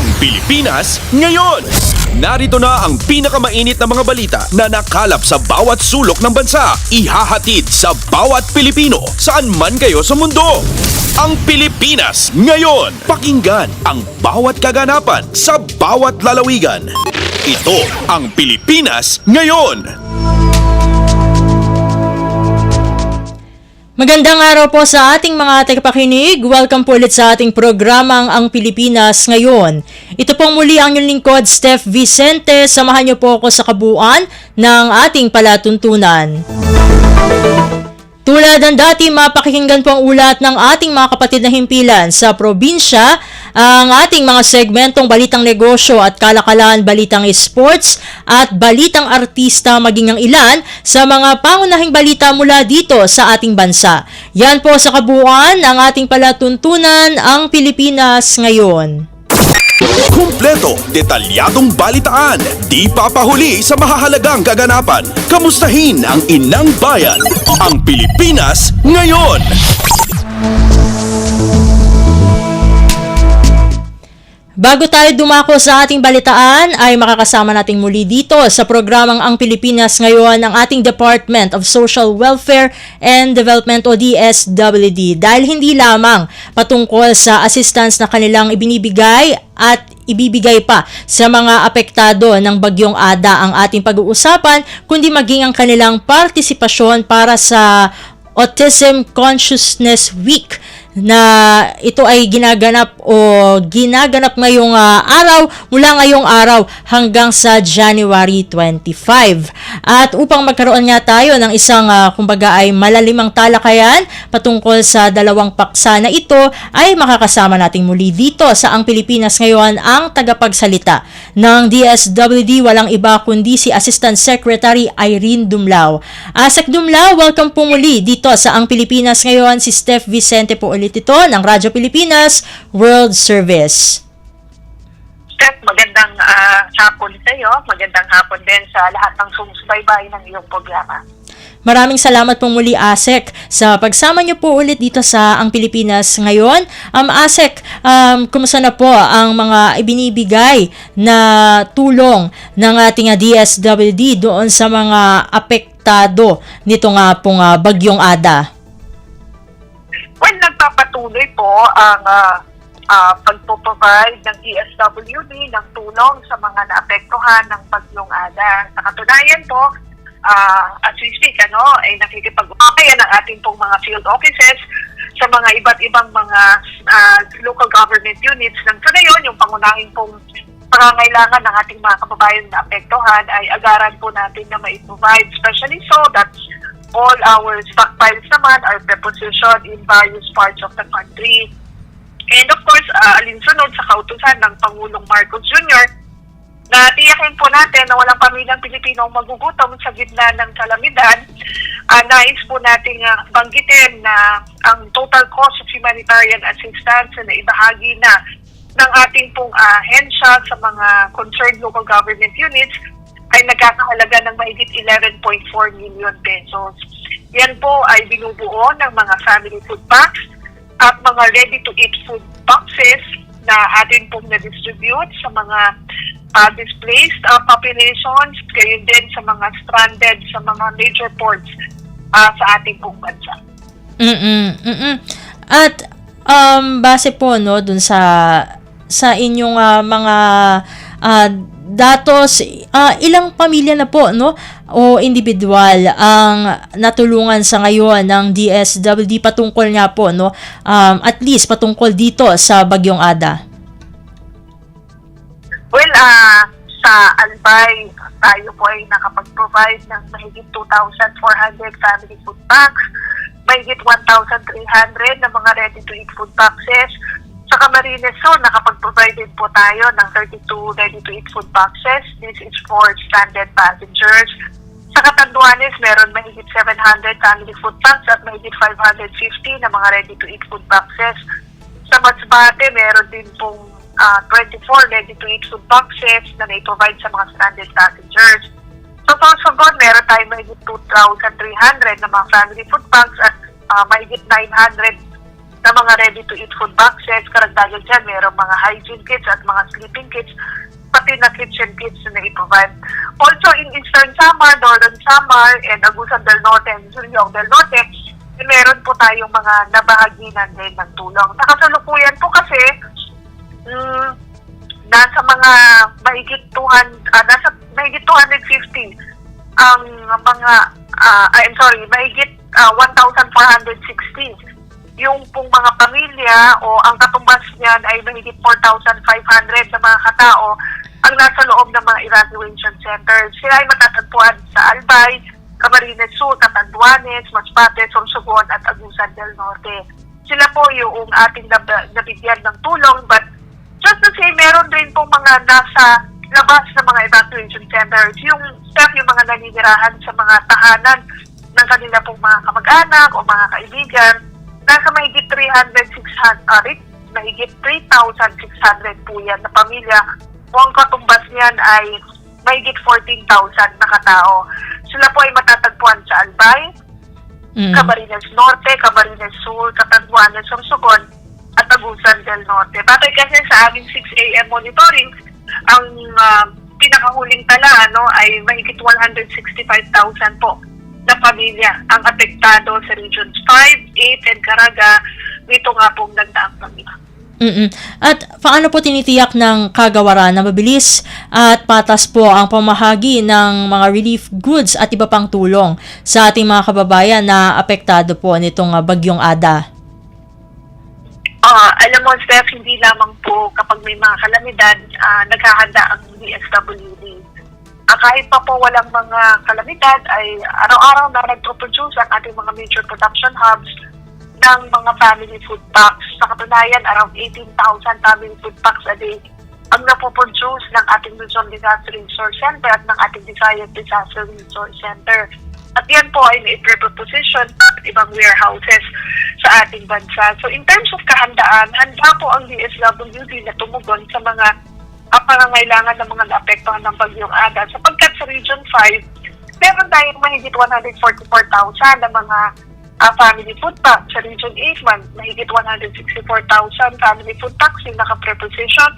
Ang Pilipinas ngayon. Narito na ang pinakamainit na mga balita na nakalap sa bawat sulok ng bansa. Ihahatid sa bawat Pilipino saan man kayo sa mundo. Ang Pilipinas ngayon. Pakinggan ang bawat kaganapan sa bawat lalawigan. Ito ang Pilipinas ngayon. Magandang araw po sa ating mga tagapakinig. Welcome po ulit sa ating programang Ang Pilipinas Ngayon. Ito pong muli ang inyong lingkod, Steph Vicente. Samahan niyo po ako sa kabuuan ng ating palatuntunan. Tulad ng dati, mapakinggan po ang ulat ng ating mga kapatid na himpilan sa probinsya, ang ating mga segmentong balitang negosyo at kalakalan, balitang sports at balitang artista, maging ang ilan sa mga pangunahing balita mula dito sa ating bansa. Yan po sa kabuuan ng ating palatuntunan, Ang Pilipinas Ngayon. Kumpleto, detalyadong balitaan, di papahuli sa mahahalagang kaganapan. Kamustahin ang inang bayan, ang Pilipinas ngayon. Bago tayo dumako sa ating balitaan, ay makakasama nating muli dito sa programang Ang Pilipinas Ngayon ang ating Department of Social Welfare and Development o DSWD, dahil hindi lamang patungkol sa assistance na kanilang ibinibigay at ibibigay pa sa mga apektado ng Bagyong Ada ang ating pag-uusapan, kundi maging ang kanilang partisipasyon para sa Autism Consciousness Week na ito ay ginaganap ngayong araw, mula ngayong araw hanggang sa January 25. At upang magkaroon nga tayo ng isang kumbaga ay malalimang talakayan patungkol sa dalawang paksa na ito, ay makakasama nating muli dito sa Ang Pilipinas Ngayon ang tagapagsalita ng DSWD, walang iba kundi si Assistant Secretary Irene Dumlao. Sec Dumlao, welcome po muli dito sa Ang Pilipinas Ngayon. Si Steph Vicente po ulit ito ng Radyo Pilipinas World Service. Steph, magandang hapon sa iyo. Magandang hapon din sa lahat ng sumusubaybay ng iyong programa. Maraming salamat po muli, ASEC, sa pagsama niyo po ulit dito sa Ang Pilipinas Ngayon. ASEC, kumusta na po ang mga ibinibigay na tulong ng ating DSWD doon sa mga apektado nito nga pong Bagyong Ada? Well, nagpapatuloy po ang pagpo-provide ng DSWD ng tulong sa mga naapektuhan ng Bagyong Ada. Sa katunayan po, as we speak, ay nakikipag-ugnayan ang ating pong mga field offices sa mga iba't ibang mga local government units ng ngayon. Yung pangunahing pong pangangailangan ng ating mga kababayan na apektuhan ay agaran po natin na mai-provide, especially so that all our stockpiles naman are prepositioned in various parts of the country. And of course, alinsunod sa kautusan ng Pangulong Marcos Jr., na tiyakin po natin na walang pamilyang Pilipino ang magugutom sa gitna ng kalamidad. Nais po natin banggitin na ang total cost of humanitarian assistance na ibahagi na ng ating pong ahensya sa mga concerned local government units ay nagkakahalaga ng mahigit 11.4 million pesos. Yan po ay binubuo ng mga family food packs at mga ready-to-eat food boxes na atin pong na-distribute sa mga displaced populations, gayon din sa mga stranded sa mga major ports sa ating pong bansa. At base po dun sa inyong mga datos, ilang pamilya na po o individual ang natulungan sa ngayon ng DSWD patungkol nga po at least patungkol dito sa Bagyong Ada? Well, sa Albay, tayo po ay nakapag-provide ng mahigit 2,400 family food packs, mahigit 1,300 na mga ready-to-eat food boxes. Sa Camarines Sur, nakapag-provide din po tayo ng 32 ready-to-eat food boxes. This is for stranded passengers. Sa Catanduanes, meron mahigit 700 family food packs at mahigit 550 na mga ready-to-eat food boxes. Sa Masbate, meron din pong 24 ready-to-eat food boxes na na-provide sa mga stranded passengers. Sa Sorsogon, meron tayo mahigit 2,300 na mga family food packs at mahigit 900 na mga mga ready-to-eat food boxes, karagdagan dyan, mayroong mga hygiene kits at mga sleeping kits, pati na kitchen kits na i-provide. Also, in Eastern Samar, Northern Samar, and Agusan del Norte, and Surigao del Norte, meron po tayong mga nabahaginan din ng tulong. Nakasalukuyan po kasi, nasa mga mahigit 250 ang mga, mahigit 1,460 yung pong mga pamilya o ang katumbas niyan ay mahigit 4,500 sa mga katao ang nasa loob ng mga evacuation centers. Sila ay matatagpuan sa Albay, Camarines Sur, Catanduanes, Masbate, Sorsogon at Agusan del Norte. Sila po yung ating nabigyan ng tulong, but just to say, meron din pong mga nasa labas ng mga evacuation centers. Yung staff, yung mga naninirahan sa mga tahanan ng kanila pong mga kamag-anak o mga kaibigan, nasa mahigit 3,600 po yan na pamilya. O ang katumbas niyan ay mahigit 14,000 na katao. Sila po ay matatagpuan sa Albay, Camarines Norte, Camarines Sur, Catanduanes, Sorsogon, at Agusan del Norte. Batay kasi sa aming 6 a.m. monitoring, ang pinakahuling tala ay mahigit 165,000 po na pamilya ang apektado sa Regions 5, 8, and Caraga dito nga pong nagdaang pamilya. At paano po tinitiyak ng kagawaran na mabilis at patas po ang pamahagi ng mga relief goods at iba pang tulong sa ating mga kababayan na apektado po nitong Bagyong Ada? Alam mo, Steph, hindi lamang po kapag may mga kalamidad, naghahanda ang DSWD. Kahit pa po walang mga kalamidad, ay araw-araw na nagproduce ang ating mga major production hubs ng mga family food packs. Sa katunayan, around 18,000 family food packs a day ang napoproduce ng ating Luzon Disaster Resource Center at ng ating Visayas Disaster Resource Center. At yan po ay na-preposition at ibang warehouses sa ating bansa. So in terms of kahandaan, handa po ang DSWD na tumugon sa mga pangangailangan ng mga naapektuhan ng Bagyong Ada. Sapagkat sa Region 5, meron tayong mahigit 144,000 na mga family food packs. Sa Region 8 man, mahigit 164,000 family food packs yung naka-preposition.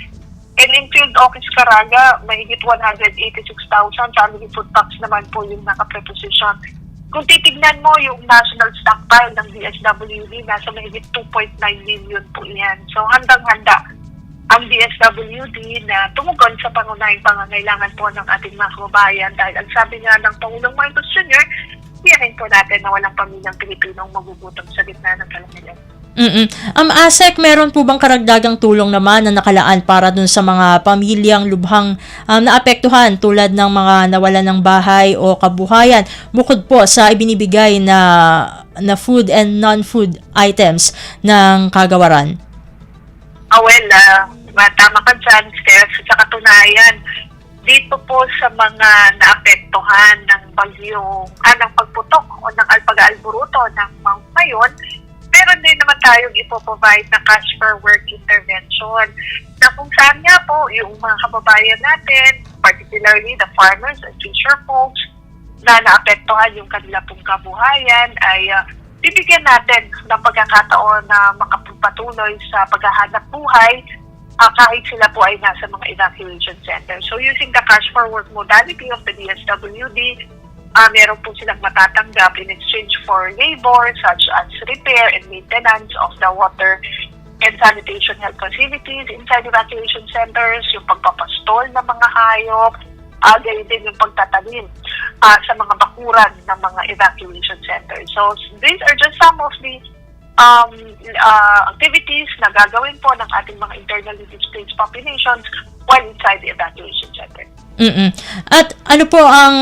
And in Field Office Caraga, mahigit 186,000 family food packs naman po yung naka-preposition. Kung titignan mo yung national stockpile ng DSWD, nasa mahigit 2.9 million po yan. So handang-handa ang DSWD na tumugon sa pangunahing pangangailangan po ng ating mga kababayan dahil ang sabi nga ng Pangulong Marcos Jr., tiyakin po natin na walang pamilyang Pilipinong magugutom sa gitna ng kalamidad. ASEC, meron po bang karagdagang tulong naman na nakalaan para dun sa mga pamilyang lubhang naapektuhan tulad ng mga nawalan ng bahay o kabuhayan bukod po sa ibinibigay na food and non-food items ng kagawaran? Tama ka dyan, Steph. Sa katunayan, dito po sa mga naapektuhan ng bagyong, ng pagputok o ng pag-aalburuto ng Mount Mayon, meron din naman tayong ipoprovide na cash for work intervention na kung saan nga po yung mga kababayan natin, particularly the farmers and fisher folks na naapektuhan yung kanila pong kabuhayan ay bibigyan natin ng pagkakataon na makapagpatuloy sa paghahanap buhay kahit sila po ay nasa mga evacuation center. So using the cash for work modality of the DSWD, meron po silang matatanggap in exchange for labor such as repair and maintenance of the water and sanitation health facilities inside evacuation centers, yung pagpapastol ng mga hayop, gayon din yung pagtatanim sa mga bakuran ng mga evacuation centers. So these are just some of the activities na gagawin po ng ating mga internally displaced populations while inside the evacuation center. At ano po ang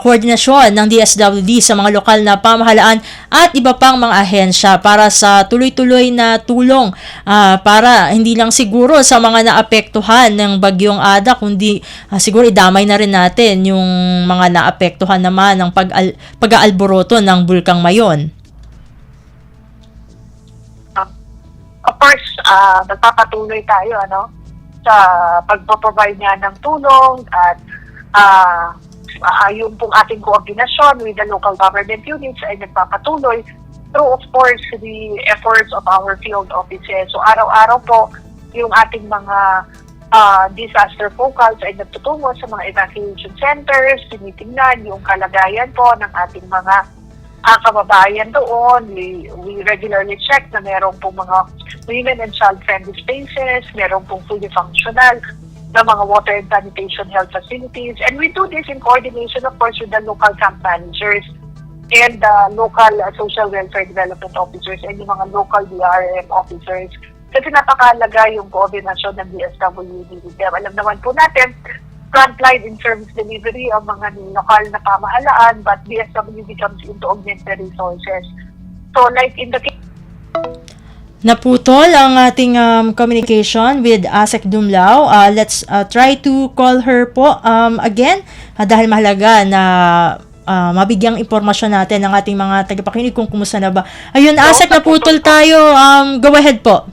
koordinasyon ng DSWD sa mga lokal na pamahalaan at iba pang mga ahensya para sa tuloy-tuloy na tulong para hindi lang siguro sa mga naapektuhan ng Bagyong Ada kundi siguro idamay na rin natin yung mga naapektuhan naman ng pag-aalboroto ng Bulkang Mayon? Of course, nagpapatuloy tayo sa pagpo-provide niya ng tulong at yung pong ating koordinasyon with the local government units ay nagpapatuloy through, of course, the efforts of our field offices. So araw-araw po, yung ating mga disaster focals ay nagtutungo sa mga evacuation centers, tinitingnan yung kalagayan po ng ating mga kababayan doon. We regularly check na meron pong mga women and child-friendly spaces, meron pong fully functional na mga water and sanitation health facilities. And we do this in coordination, of course, with the local camp managers and local social welfare development officers and yung mga local DRM officers. Kasi napakalaga yung koordinasyon ng DSWD with them. Alam naman po natin, frontline in service delivery ang mga lokal na pamahalaan, but DSWD comes in to augment the resources. So like in the case... Naputol ang ating communication with Asek Dumlao. Let's try to call her po again dahil mahalaga na mabigyang impormasyon natin ng ating mga tagapakinig kung kumusta na ba. Ayun, Asek, naputol tayo. Go ahead po.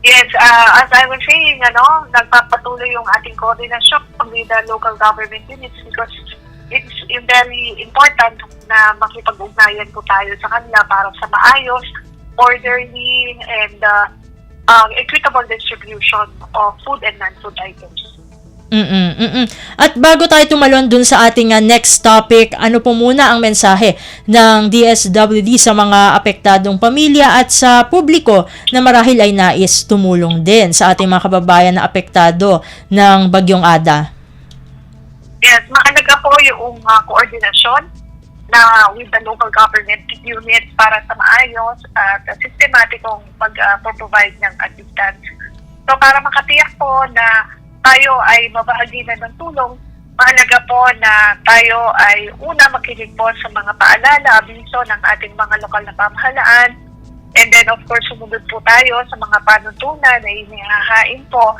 Yes, as I was saying, nagpapatuloy yung ating koordinasyon with the local government units because it's very important na makipag-ugnayan po tayo sa kanila para sa maayos, orderly, and equitable distribution of food and non-food items. At bago tayo tumalon dun sa ating next topic, ano po muna ang mensahe ng DSWD sa mga apektadong pamilya at sa publiko na marahil ay nais tumulong din sa ating mga kababayan na apektado ng Bagyong Ada? Yes, mahalaga po yung koordinasyon na with the local government units para sa maayos at sistematikong pag-provide ng assistance. So para makatiyak po na tayo ay mabahagi na ng tulong, mahalaga po na tayo ay una makinig po sa mga paalala, abiso ng ating mga lokal na pamahalaan, and then of course sumunod po tayo sa mga panuntunan na inihahain po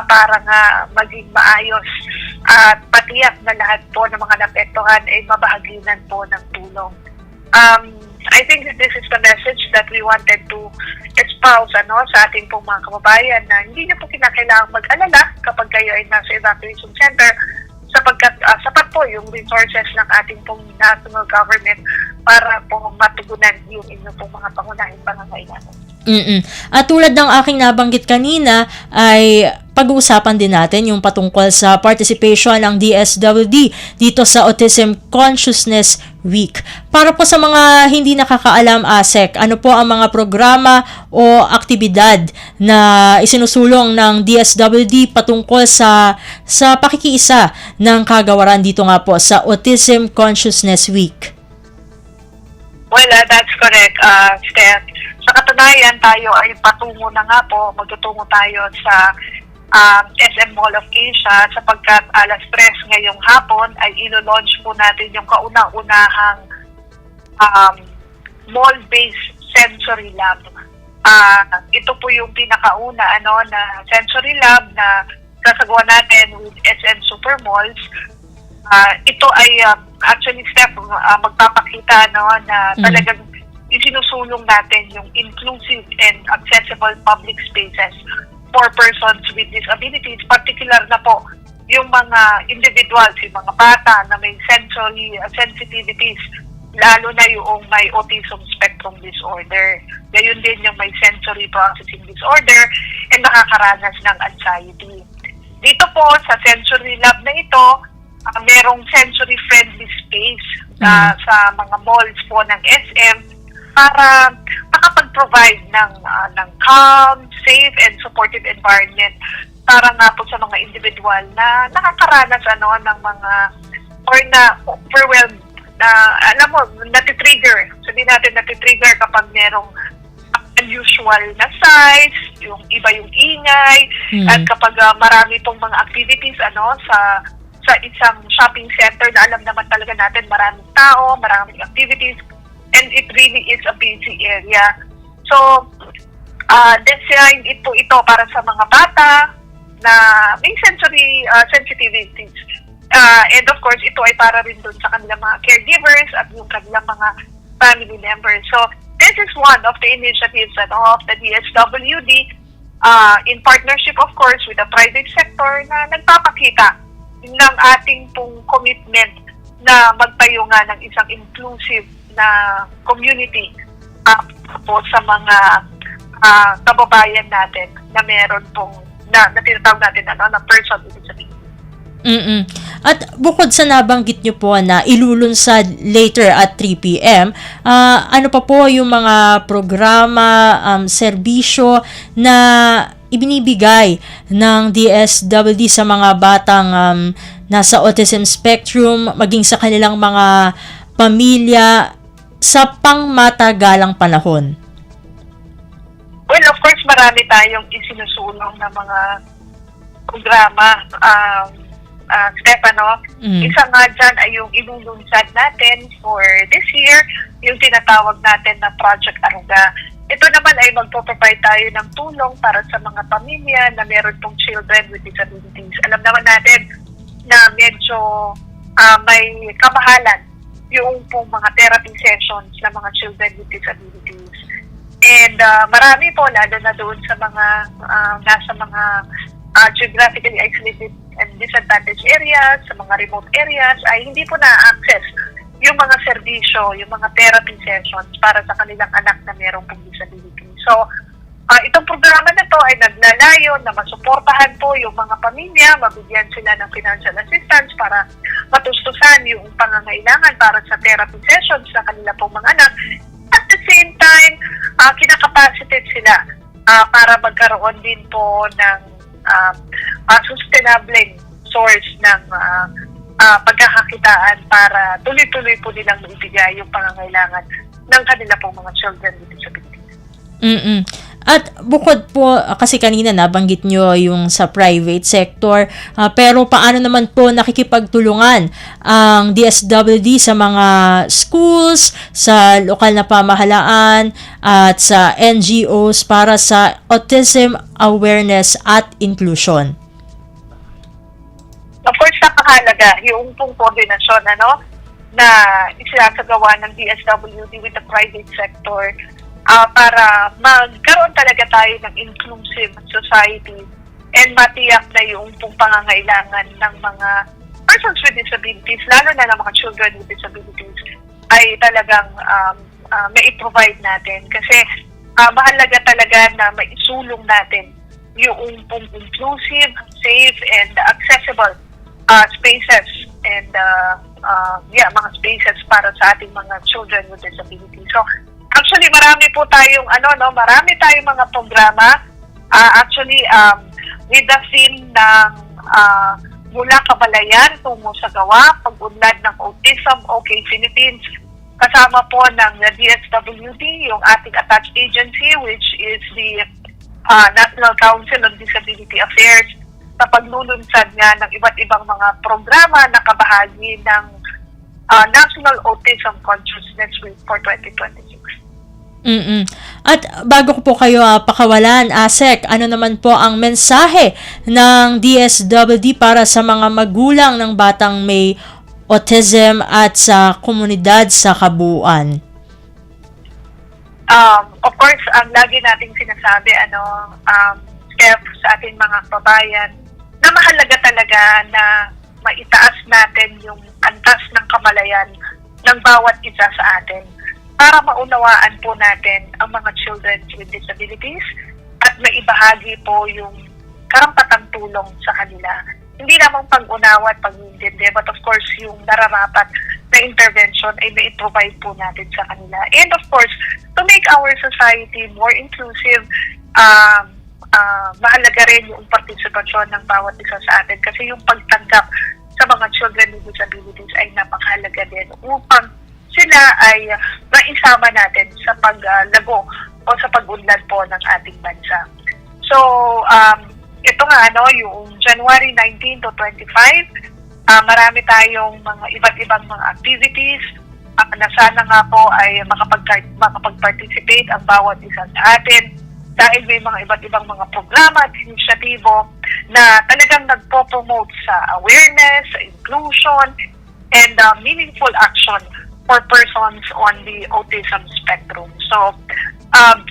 para nga maging maayos at patiyak na lahat po ng mga naapektuhan ay mabahaginan po ng tulong. I think that this is the message that we wanted to espouse sa ating pong mga kababayan na hindi niyo po kinakailangang mag-alala kapag kayo ay nasa evacuation center sapagkat sapat po yung resources ng ating pong national government para po matugunan yung inyong pong mga pangunahing pangangailangan. At tulad ng aking nabanggit kanina ay pag-uusapan din natin yung patungkol sa participation ng DSWD dito sa Autism Consciousness Week. Para po sa mga hindi nakakaalam, Asek, ano po ang mga programa o aktibidad na isinusulong ng DSWD patungkol sa pakikiisa ng kagawaran dito nga po sa Autism Consciousness Week? Well, that's correct, Steph. Sa katunayan, tayo ay patungo na nga po, magtutungo tayo sa SM Mall of Asia sapagkat alas 3 ngayong hapon ay ilo-launch po natin yung kauna-unahang mall-based sensory lab. Ito po yung pinakauna na sensory lab na sasagawa natin with SM Super Malls. Ito ay actually step magpapakita na talagang isinusulong natin yung inclusive and accessible public spaces for persons with disabilities, particular na po yung mga individuals, yung mga bata na may sensory sensitivities, lalo na yung may autism spectrum disorder. Gayon din yung may sensory processing disorder and nakakaranas ng anxiety. Dito po sa sensory lab na ito, merong sensory friendly space sa mga malls po ng SM para makapag-provide ng calm, safe, and supportive environment para nga po sa mga individual na nakakaranas ng mga or na overwhelmed na alam mo, natitrigger. Sabihin natin natitrigger kapag merong unusual na size, yung iba yung ingay, at kapag marami pong mga activities sa isang shopping center na alam naman talaga natin maraming tao, maraming activities, and it really is a busy area. So, designed ito para sa mga bata na may sensory sensitivities. And of course, ito ay para rin dun sa kanilang mga caregivers at yung kanilang mga family members. So, this is one of the initiatives of the DSWD in partnership, of course, with the private sector na nagpapakita ng ating pong commitment na magtayo nga ng isang inclusive na community po sa mga kababayan natin na meron pong na tinatawag natin na person with disability. At bukod sa nabanggit nyo po na ilulunsad later at 3 p.m., ano pa po yung mga programa, serbisyo na ibinibigay ng DSWD sa mga batang nasa autism spectrum, maging sa kanilang mga pamilya sa pangmatagalang panahon? Well, of course, marami tayong isinusulong na mga programa, Stefano. Isa nga dyan ay yung ilulunsad natin for this year, yung tinatawag natin na Project Aruga. Ito naman ay magpo-provide tayo ng tulong para sa mga pamilya na meron pong children with disabilities. Alam naman natin na medyo may kamahalan yung pong mga therapy sessions ng mga children with disabilities. And marami po, lalo na doon sa mga nasa mga geographically isolated and disadvantaged areas, sa mga remote areas, ay hindi po na-access yung mga serbisyo, yung mga therapy sessions para sa kanilang anak na mayroong pong disability. So, itong programa na to ay naglalayo na masuportahan po yung mga pamilya, mabigyan sila ng financial assistance para matustusan yung pangangailangan para sa therapy sessions sa kanila pong mga anak. At the same time, kinakapacitate sila para magkaroon din po ng sustainable source ng pagkakakitaan para tuloy-tuloy po nilang maibigay yung pangangailangan ng kanila pong mga children with disabilities. At bukod po, kasi kanina nabanggit nyo yung sa private sector, pero paano naman po nakikipagtulungan ang DSWD sa mga schools, sa lokal na pamahalaan, at sa NGOs para sa autism awareness at inclusion? Of course, napakahalaga yung pong koordinasyon na isinasagawa ng DSWD with the private sector para magkaroon talaga tayo ng inclusive society and matiyak na yung pong pangangailangan ng mga persons with disabilities, lalo na ng mga children with disabilities, ay talagang mai-provide natin. Kasi mahalaga talaga na maisulong natin yung pong inclusive, safe, and accessible spaces and mga spaces para sa ating mga children with disabilities. So, actually, marami po tayong marami tayong mga programa. With the theme ng mula Kabalayan tungo sa gawa, pag-unlad ng autism, OK Philippines, kasama po ng DSWD, yung ating attached agency, which is the National Council on Disability Affairs, sa paglulunsad nga ng iba't ibang mga programa na kabahagi ng National Autism Consciousness Week for 2026. At bago ko po kayo pakawalan, Asek, ano naman po ang mensahe ng DSWD para sa mga magulang ng batang may autism at sa komunidad sa kabuuan? Of course, ang lagi nating sinasabi, Steph, sa ating mga kababayan, na mahalaga talaga na maitaas natin yung antas ng kamalayan ng bawat isa sa atin para maunawaan po natin ang mga children with disabilities at maibahagi po yung karampatang tulong sa kanila. Hindi lamang pag-unawa at pag-intindi, but of course, yung nararapat na intervention ay mai-provide po natin sa kanila. And of course, to make our society more inclusive, mahalaga rin yung partisipasyon ng bawat isa sa atin kasi yung pagtanggap sa mga children with disabilities ay napakahalaga din upang sila ay maisama natin sa paglago o sa pag-unlad po ng ating bansa. So, ito nga, yung January 19 to 25, marami tayong mga iba't ibang mga activities na sana nga po ay makapag-participate ang bawat isa sa atin dahil may mga iba't ibang mga programa at inisyatibo na talagang nagpo-promote sa awareness, inclusion, and meaningful action for persons on the autism spectrum. So,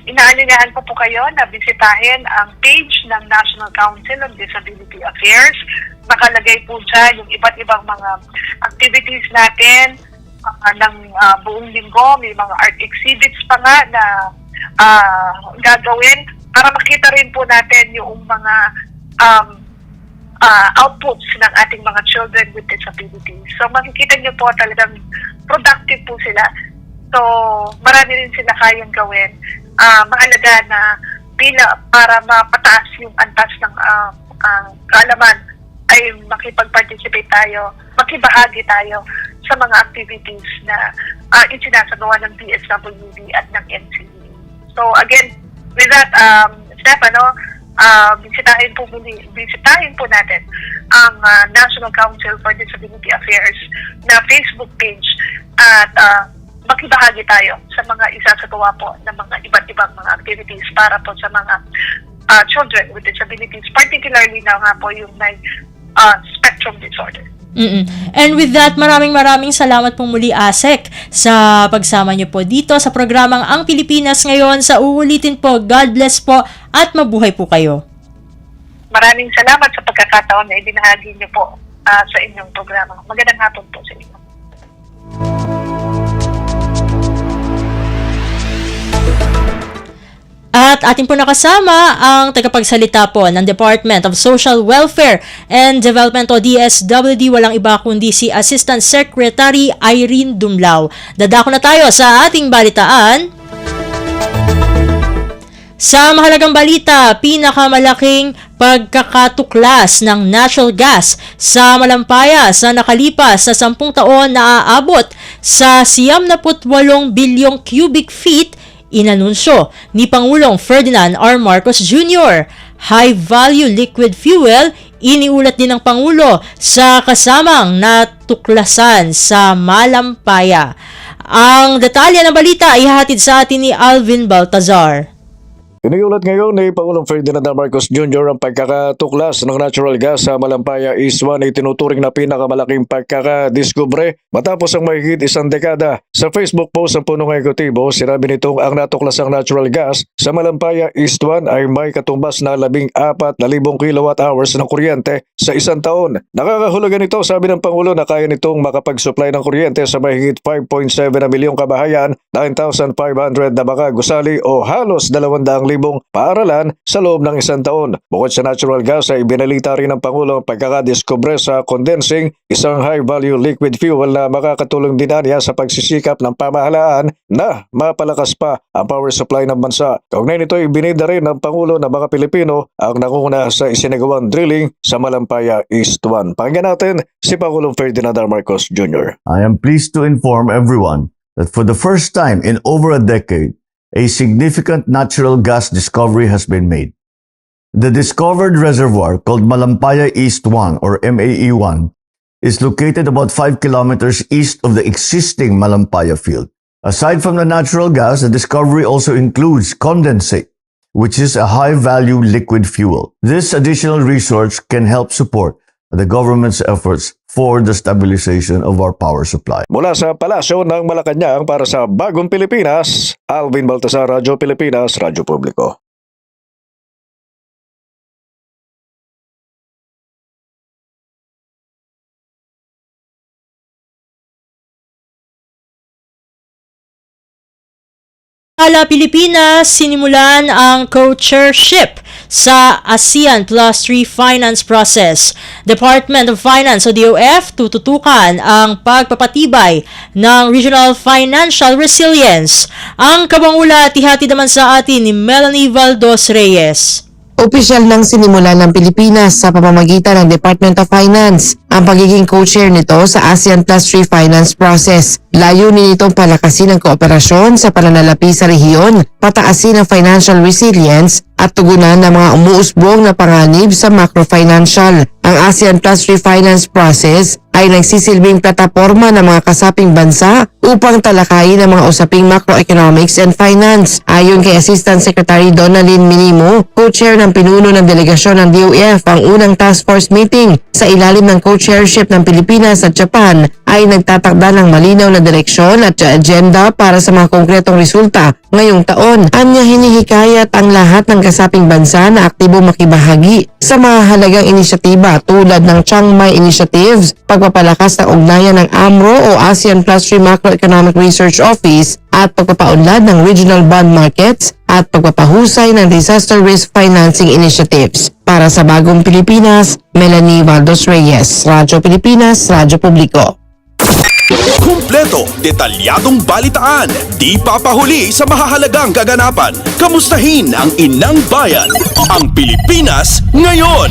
inaalingahan ko po kayo na bisitahin ang page ng National Council on Disability Affairs. Nakalagay po dyan yung iba't ibang mga activities natin buong linggo. May mga art exhibits pa nga na gagawin para makita rin po natin yung mga outputs ng ating mga children with disabilities. So makikita niyo po talagang productive po sila. So marami rin sila kayang gawin. Mahalaga na para mapataas yung antas ng kaalaman ay makipag-participate tayo, makibahagi tayo sa mga activities na isinasagawa ng DSWD at ng NCD. So again, with that, Steph, bisitahin po natin ang National Council for Disability Affairs na Facebook page at makibahagi tayo sa mga isasagawa po ng mga iba't ibang mga activities para po sa mga children with disabilities, particularly na nga po yung may spectrum disorder. And with that, maraming salamat po muli, ASEC, sa pagsama niyo po dito sa programang Ang Pilipinas Ngayon. Sa uulitin po, God bless po at mabuhay po kayo. Maraming salamat sa pagkakataon na ibinahagi niyo po sa inyong programa. Magandang hapon po sa inyo. At ating po nakasama ang tagapagsalita po ng Department of Social Welfare and Development o DSWD, walang iba kundi si Assistant Secretary Irene Dumlao. Dadako na tayo sa ating balitaan. Sa mahalagang balita, pinakamalaking pagkakatuklas ng natural gas sa Malampaya sa nakalipas sa 10 taon na aabot sa 98 bilyong cubic feet, inanunsyo ni Pangulong Ferdinand R. Marcos Jr. High-value liquid fuel, iniulat din ng Pangulo sa kasamang natuklasan sa Malampaya. Ang detalye ng balita ay ihahatid sa atin ni Alvin Baltazar. Iniulat ngayon ni Pangulong Ferdinand R. Marcos Jr. ang pagkakatuklas ng natural gas sa Malampaya East 1 ay tinuturing na pinakamalaking pagkakadiskubre matapos ang mahigit 1 dekada. Sa Facebook post ng punong ekutibo, sinabi nitong ang natuklasang natural gas sa Malampaya East 1 ay may katumbas na 14,000 kilowatt-hours ng kuryente sa 1 taon. Nakakahulugan ito, sabi ng Pangulo, na kaya nitong makapag-supply ng kuryente sa mahigit 5.7 na milyong kabahayan, 9,500 na mga gusali o halos 200,000 paaralan sa loob ng 1 taon. Bukod sa natural gas ay binalita rin ng Pangulo ang pagkakadiskubre sa condensing, isang high-value liquid fuel na makakatulong din niya sa pagsisikap ng pamahalaan na mapalakas pa ang power supply ng bansa. Kaugnay nito, ibinida rin ng Pangulo na mga Pilipino ang nangunguna sa isinagawang drilling sa Malampaya East 1. Pakinggan natin si Pangulong Ferdinand R. Marcos Jr. I am pleased to inform everyone that for the first time in over a decade, a significant natural gas discovery has been made. The discovered reservoir, called Malampaya East 1 or MAE1, is located about 5 kilometers east of the existing Malampaya field. Aside from the natural gas, the discovery also includes condensate, which is a high-value liquid fuel. This additional resource can help support the government's efforts for the stabilization of our power supply. Mula sa Palasyo ng Malacanang para sa Bagong Pilipinas, Alvin Baltazar, Radyo Pilipinas, Radyo Publiko. Pilipinas, sinimulan ang co-chairship sa ASEAN Plus 3 Finance Process. Department of Finance o DOF tututukan ang pagpapatibay ng regional financial resilience. Ang kabang-ulat ihati naman sa atin ni Melanie Valdos Reyes. Opisyal nang sinimulan ng Pilipinas sa pamamagitan ng Department of Finance ang pagiging co-chair nito sa ASEAN Plus 3 Finance Process. Layunin nitong palakasin ang kooperasyon sa pananalapi sa rehiyon, pataasin ang financial resilience at tugunan ng mga umuusbong na panganib sa macro-financial. Ang ASEAN Plus 3 Finance Process ay nagsisilbing plataporma ng mga kasaping bansa upang talakayin ang mga usaping macroeconomics and finance. Ayon kay Assistant Secretary Donalyn Minimo, co-chair ng pinuno ng delegasyon ng DOF, ang unang task force meeting sa ilalim ng co-chairship ng Pilipinas at Japan ay nagtatakda ng malinaw na direksyon at agenda para sa mga konkretong resulta ngayong taon. Anya hinihikayat ang lahat ng kasaping bansa na aktibo makibahagi sa mga halagang inisyatiba tulad ng Chiang Mai Initiatives, pagpapalakas ng ugnayan ng AMRO o ASEAN Plus 3 Macroeconomic Research Office at pagpapaunlad ng regional bond markets at pagpapahusay ng disaster risk financing initiatives. Para sa Bagong Pilipinas, Melanie Valdos Reyes, Radyo Pilipinas, Radyo Publiko. Kumpleto, detalyadong balitaan, di papahuli sa mahahalagang kaganapan. Kamustahin ang inang bayan, ang Pilipinas ngayon.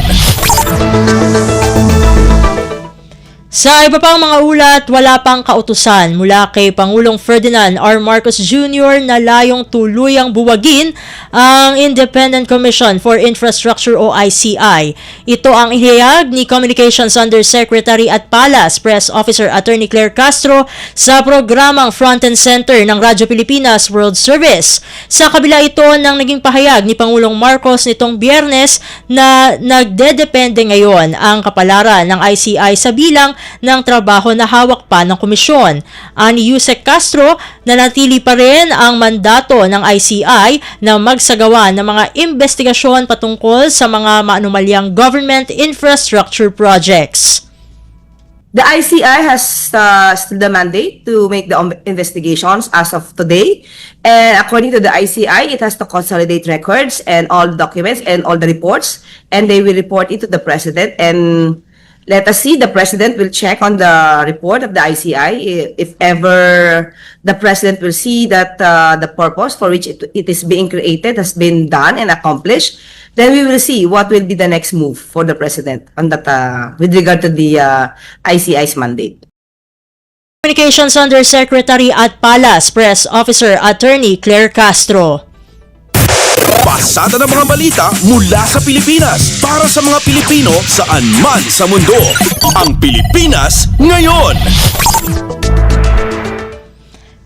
Sa iba pang mga ulat, wala pang kautusan mula kay Pangulong Ferdinand R. Marcos Jr. na layong tuluyang buwagin ang Independent Commission for Infrastructure o ICI. Ito ang ihayag ni Communications Undersecretary at Palace Press Officer Attorney Claire Castro sa programang Front and Center ng Radyo Pilipinas World Service. Sa kabila ito ng naging pahayag ni Pangulong Marcos nitong Biyernes na nagdedepende ngayon ang kapalaran ng ICI sa bilang ng trabaho na hawak pa ng komisyon. Ani Yusek Castro, nanatili pa rin ang mandato ng ICI na magsagawa ng mga investigasyon patungkol sa mga maanumalyang government infrastructure projects. The ICI has still the mandate to make the investigations as of today. And according to the ICI, it has to consolidate records and all documents and all the reports. And they will report it to the President. And let us see, the President will check on the report of the ICI. If ever the President will see that the purpose for which it is being created has been done and accomplished, then we will see what will be the next move for the President on that with regard to the ICI's mandate. Communications Undersecretary at Palace Press Officer Attorney Claire Castro. Pasada ng mga balita mula sa Pilipinas para sa mga Pilipino saan man sa mundo. Ang Pilipinas ngayon.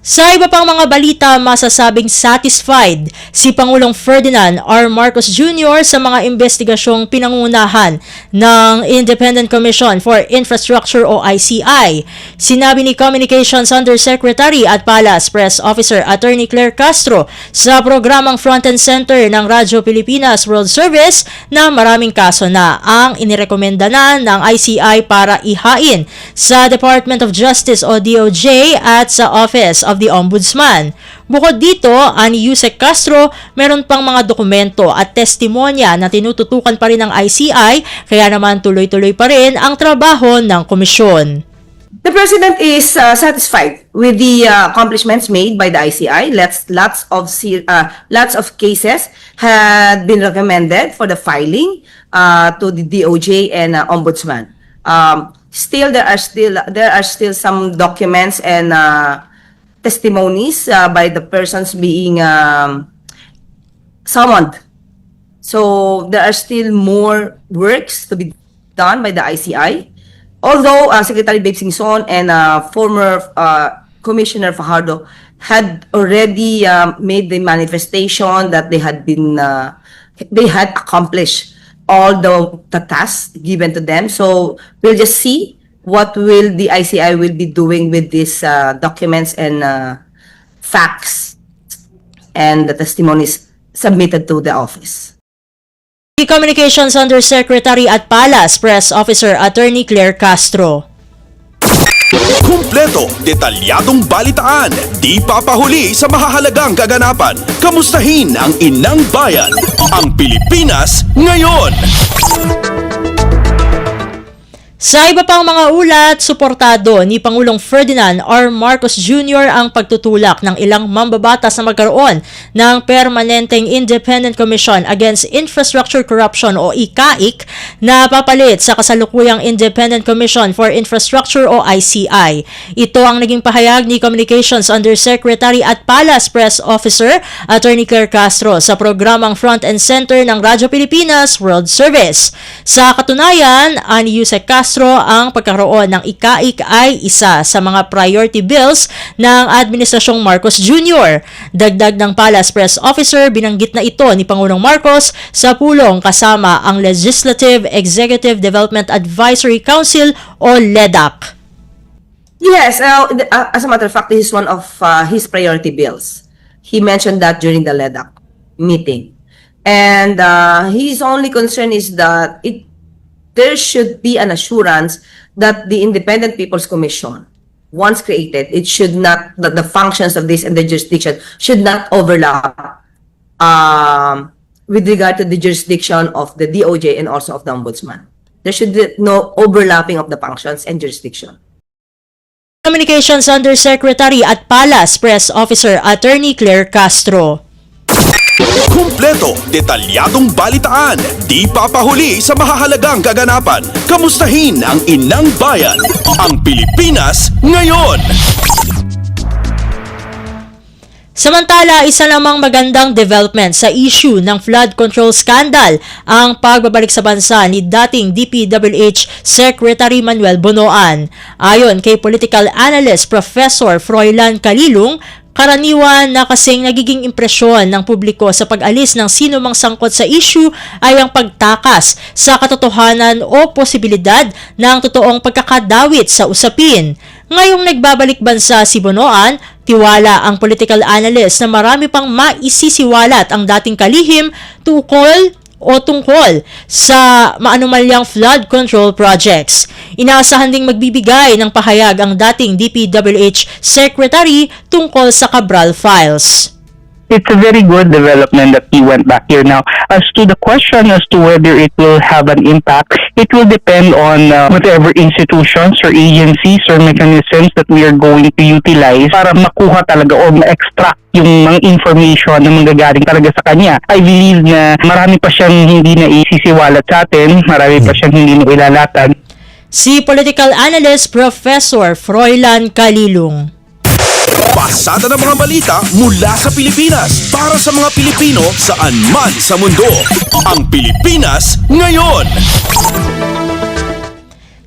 Sa iba pang mga balita, masasabing satisfied si Pangulong Ferdinand R. Marcos Jr. sa mga investigasyong pinangunahan ng Independent Commission for Infrastructure o ICI. Sinabi ni Communications Undersecretary at Palace Press Officer Attorney Claire Castro sa programang Front and Center ng Radyo Pilipinas World Service na maraming kaso na ang inirekomenda na ng ICI para ihain sa Department of Justice o DOJ at sa Office of the Ombudsman. Bukod dito, ani Yusek Castro, meron pang mga dokumento at testimonya na tinututukan pa rin ng ICI, kaya naman tuloy-tuloy pa rin ang trabaho ng komisyon. The President is satisfied with the accomplishments made by the ICI. Lots of cases had been recommended for the filing to the DOJ and Ombudsman. Still, there are still some documents and testimonies by the persons being summoned. So there are still more works to be done by the ICI. Although Secretary Babe Singson and former Commissioner Fajardo had already made the manifestation that they had accomplished all the tasks given to them. So we'll just see what will the ICI will be doing with these documents and facts and the testimonies submitted to the office. The Communications Undersecretary at Palace Press Officer Attorney Claire Castro. Kumpleto, detalyadong balitaan, di papahuli sa mahahalagang kaganapan. Kamustahin ang inang bayan, ang Pilipinas ngayon. Sa iba pang mga ulat, suportado ni Pangulong Ferdinand R. Marcos Jr. ang pagtutulak ng ilang mambabatas na magkaroon ng Permanenteng Independent Commission Against Infrastructure Corruption o ICAIC na papalit sa kasalukuyang Independent Commission for Infrastructure o ICI. Ito ang naging pahayag ni Communications Undersecretary at Palace Press Officer Attorney Claire Castro sa programang Front and Center ng Radyo Pilipinas World Service. Sa katunayan, ani Yusek Castro, ang pagkakaroon ng ICAIC ay isa sa mga priority bills ng Administrasyong Marcos Jr. Dagdag ng Palace Press Officer, binanggit na ito ni Pangulong Marcos sa pulong kasama ang Legislative Executive Development Advisory Council o LEDAC. Yes, as a matter of fact, this is one of his priority bills. He mentioned that during the LEDAC meeting. And his only concern is that there should be an assurance that the Independent People's Commission, once created, it should not, that the functions of this and the jurisdiction should not overlap with regard to the jurisdiction of the DOJ and also of the Ombudsman. There should be no overlapping of the functions and jurisdiction. Communications Undersecretary at Palas Press Officer Attorney Claire Castro. Kumpleto, detalyadong balitaan, di papahuli sa mahahalagang kaganapan. Kamustahin ang inang bayan, ang Pilipinas ngayon. Samantala, isa namang magandang development sa issue ng flood control scandal ang pagbabalik sa bansa ni dating DPWH Secretary Manuel Bonoan. Ayon kay political analyst Professor Froilan Calilong, karaniwan na kasing nagiging impresyon ng publiko sa pag-alis ng sino mang sangkot sa issue ay ang pagtakas sa katotohanan o posibilidad ng totoong pagkakadawit sa usapin. Ngayong nagbabalik bansa si Bonoan, tiwala ang political analyst na marami pang maisisiwalat ang dating kalihim tungkol sa maanumalyang flood control projects. Inaasahan ding magbibigay ng pahayag ang dating DPWH Secretary tungkol sa Cabral Files. It's a very good development that he went back here. Now, as to the question as to whether it will have an impact, it will depend on whatever institutions or agencies or mechanisms that we are going to utilize para makuha talaga o ma-extract yung mga information na manggagaling talaga sa kanya. I believe na marami pa siyang hindi na isisiwalat sa atin, marami pa siyang hindi na ilalatag. Si political analyst Professor Froilan Calilong. Pasada ng mga balita mula sa Pilipinas para sa mga Pilipino saan man sa mundo. Ang Pilipinas ngayon.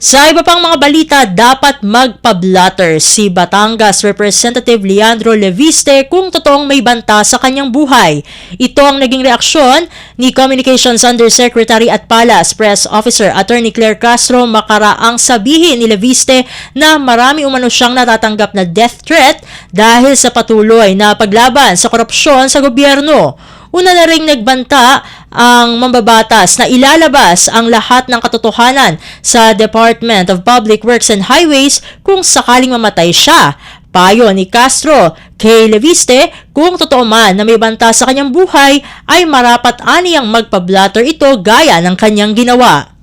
Sa iba pang mga balita, dapat magpa-blotter si Batangas Representative Leandro Leviste kung totoong may banta sa kanyang buhay. Ito ang naging reaksyon ni Communications Undersecretary at Palas Press Officer Attorney Claire Castro makaraang sabihin ni Leviste na marami umano siyang natatanggap na death threat dahil sa patuloy na paglaban sa korupsyon sa gobyerno. Una na ring nagbanta ang mambabatas na ilalabas ang lahat ng katotohanan sa Department of Public Works and Highways kung sakaling mamatay siya. Payo ni Castro kay Leviste, kung totoo man na may banta sa kanyang buhay, ay marapat aniyang magpa-blotter ito gaya ng kanyang ginawa.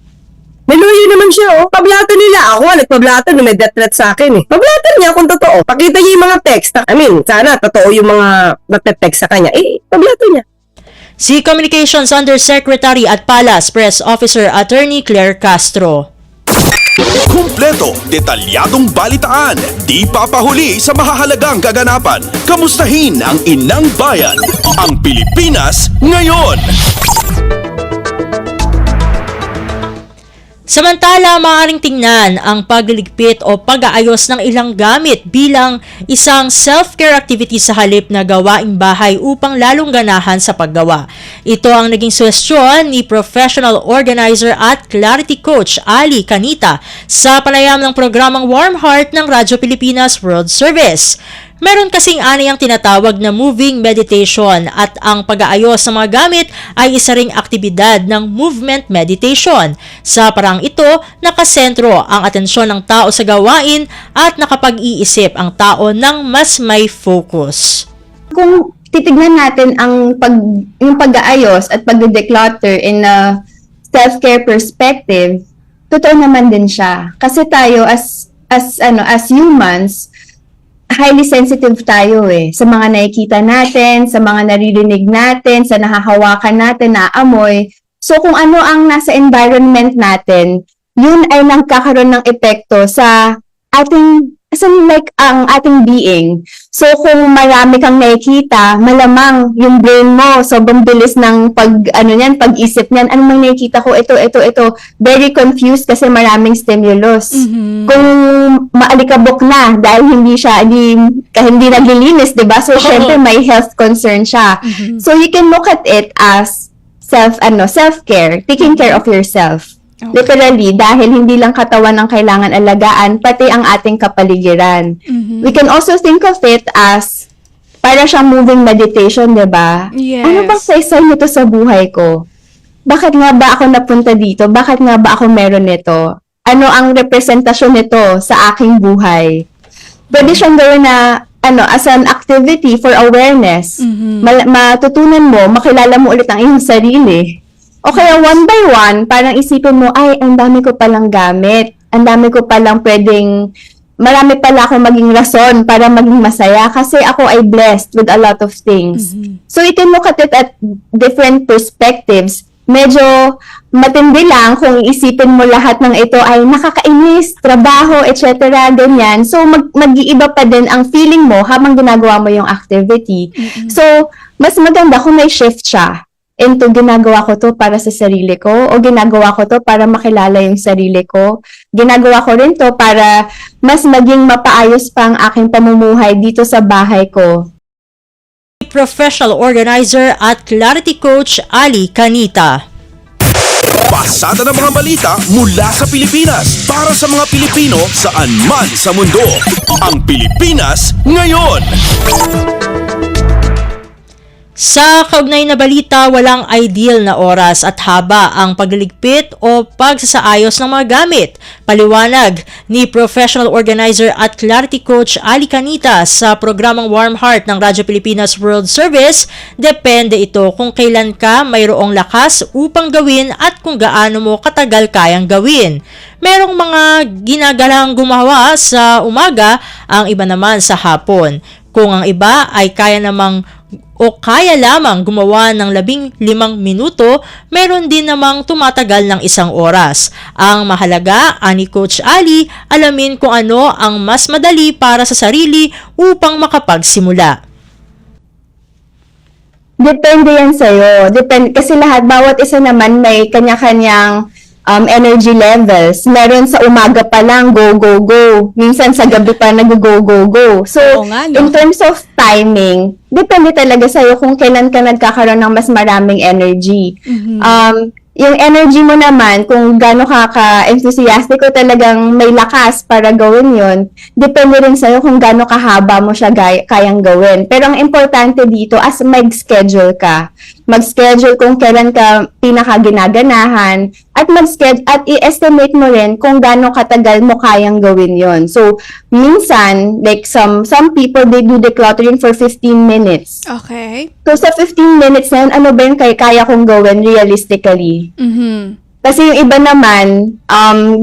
May lawyer naman siya, oh. Pablato nila. Ako, nagpablato na may death threat sa akin, eh. Pablato niya kung totoo. Pakita niya yung mga text. Sana totoo yung mga nagte-text sa kanya. Pablato niya. Si Communications Undersecretary at Palas Press Officer Attorney Claire Castro. Kumpleto, detalyadong balitaan, di papahuli sa mahahalagang kaganapan. Kamustahin ang inang bayan, ang Pilipinas ngayon. Samantala, maaaring tingnan ang pagliligpit o pag-aayos ng ilang gamit bilang isang self-care activity sa halip na gawaing bahay upang lalong ganahan sa paggawa. Ito ang naging suwestyon ni professional organizer at clarity coach Ali Canita sa panayam ng programang Warm Heart ng Radyo Pilipinas World Service. Meron kasing aniyang tinatawag na moving meditation at ang pag-aayos ng mga gamit ay isa ring aktibidad ng movement meditation. Sa parang ito, nakasentro ang atensyon ng tao sa gawain at nakapag-iisip ang tao ng mas may focus. Kung titignan natin ang yung pag-aayos at pag-declutter in a self-care perspective, totoo naman din siya. Kasi tayo as humans, highly sensitive tayo sa mga nakikita natin, sa mga naririnig natin, sa nahahawakan natin, naamoy. So kung ano ang nasa environment natin, yun ay nagkakaroon ng epekto sa ating ang ating being. So kung marami kang nakikita, malamang yung brain mo sobrang bilis ng pag-isip niyan. Ano mang nakikita ko, ito. Very confused kasi maraming stimulus. Mm-hmm. Kung maalikabok na dahil hindi naglilinis, 'di ba? So syempre may health concern siya. Mm-hmm. So you can look at it as self-care, taking care of yourself. Okay. Literally, dahil hindi lang katawan ang kailangan alagaan, pati ang ating kapaligiran. Mm-hmm. We can also think of it as para siyang moving meditation, di ba? Yes. Ano bang saysay nito sa buhay ko? Bakit nga ba ako napunta dito? Bakit nga ba ako meron nito? Ano ang representasyon nito sa aking buhay? Pwede siyang gawin na as an activity for awareness. Matutunan mo, makilala mo ulit ang iyong sarili. O kaya one by one, parang isipin mo, ay, ang dami ko palang gamit. Ang dami ko palang marami pala akong maging rason para maging masaya kasi ako ay blessed with a lot of things. So you can look at it at different perspectives. Medyo matindi lang kung iisipin mo lahat ng ito ay nakakainis, trabaho, etc. ganyan. So mag-iiba pa din ang feeling mo habang ginagawa mo yung activity. So mas maganda kung may shift siya into ginagawa ko to para sa sarili ko o ginagawa ko to para makilala yung sarili ko. Ginagawa ko rin to para mas maging mapaayos pa ang aking pamumuhay dito sa bahay ko. Professional organizer at clarity coach Ali Canita. Pasada ng mga balita mula sa Pilipinas para sa mga Pilipino saan man sa mundo. Ang Pilipinas ngayon. Sa kaugnay na balita, walang ideal na oras at haba ang pagliligpit o pagsasaayos ng mga gamit. Paliwanag ni professional organizer at clarity coach Ali Canita sa programang Warm Heart ng Radyo Pilipinas World Service, depende ito kung kailan ka mayroong lakas upang gawin at kung gaano mo katagal kayang gawin. Merong mga ginagalang gumawa sa umaga, ang iba naman sa hapon. Kung ang iba ay kaya lamang gumawa ng 15 minuto, meron din namang tumatagal ng 1 oras. Ang mahalaga, ani Coach Ali, alamin kung ano ang mas madali para sa sarili upang makapagsimula. Depende yan sa'yo. Kasi bawat isa naman may kanya-kanyang energy levels. Meron sa umaga pa lang, go, go, go. Minsan sa gabi pa nag-go, go, go. So, Oo nga, no? in terms of timing, depende talaga sa'yo kung kailan ka nagkakaroon ng mas maraming energy. Yung energy mo naman, kung gaano ka-enthusiastic o talagang may lakas para gawin yon, depende rin sa'yo kung gaano kahaba mo siya kayang gawin. Pero ang importante dito, as mag-schedule ka. Mag-schedule kung kailan ka pinaka-ginaganahan at i-estimate mo rin kung gaano katagal mo kayang gawin yon. So, minsan, like some people, they do decluttering for 15 minutes. Okay. So, sa 15 minutes na yun, ano ba yung kaya kong gawin realistically? Kasi yung iba naman,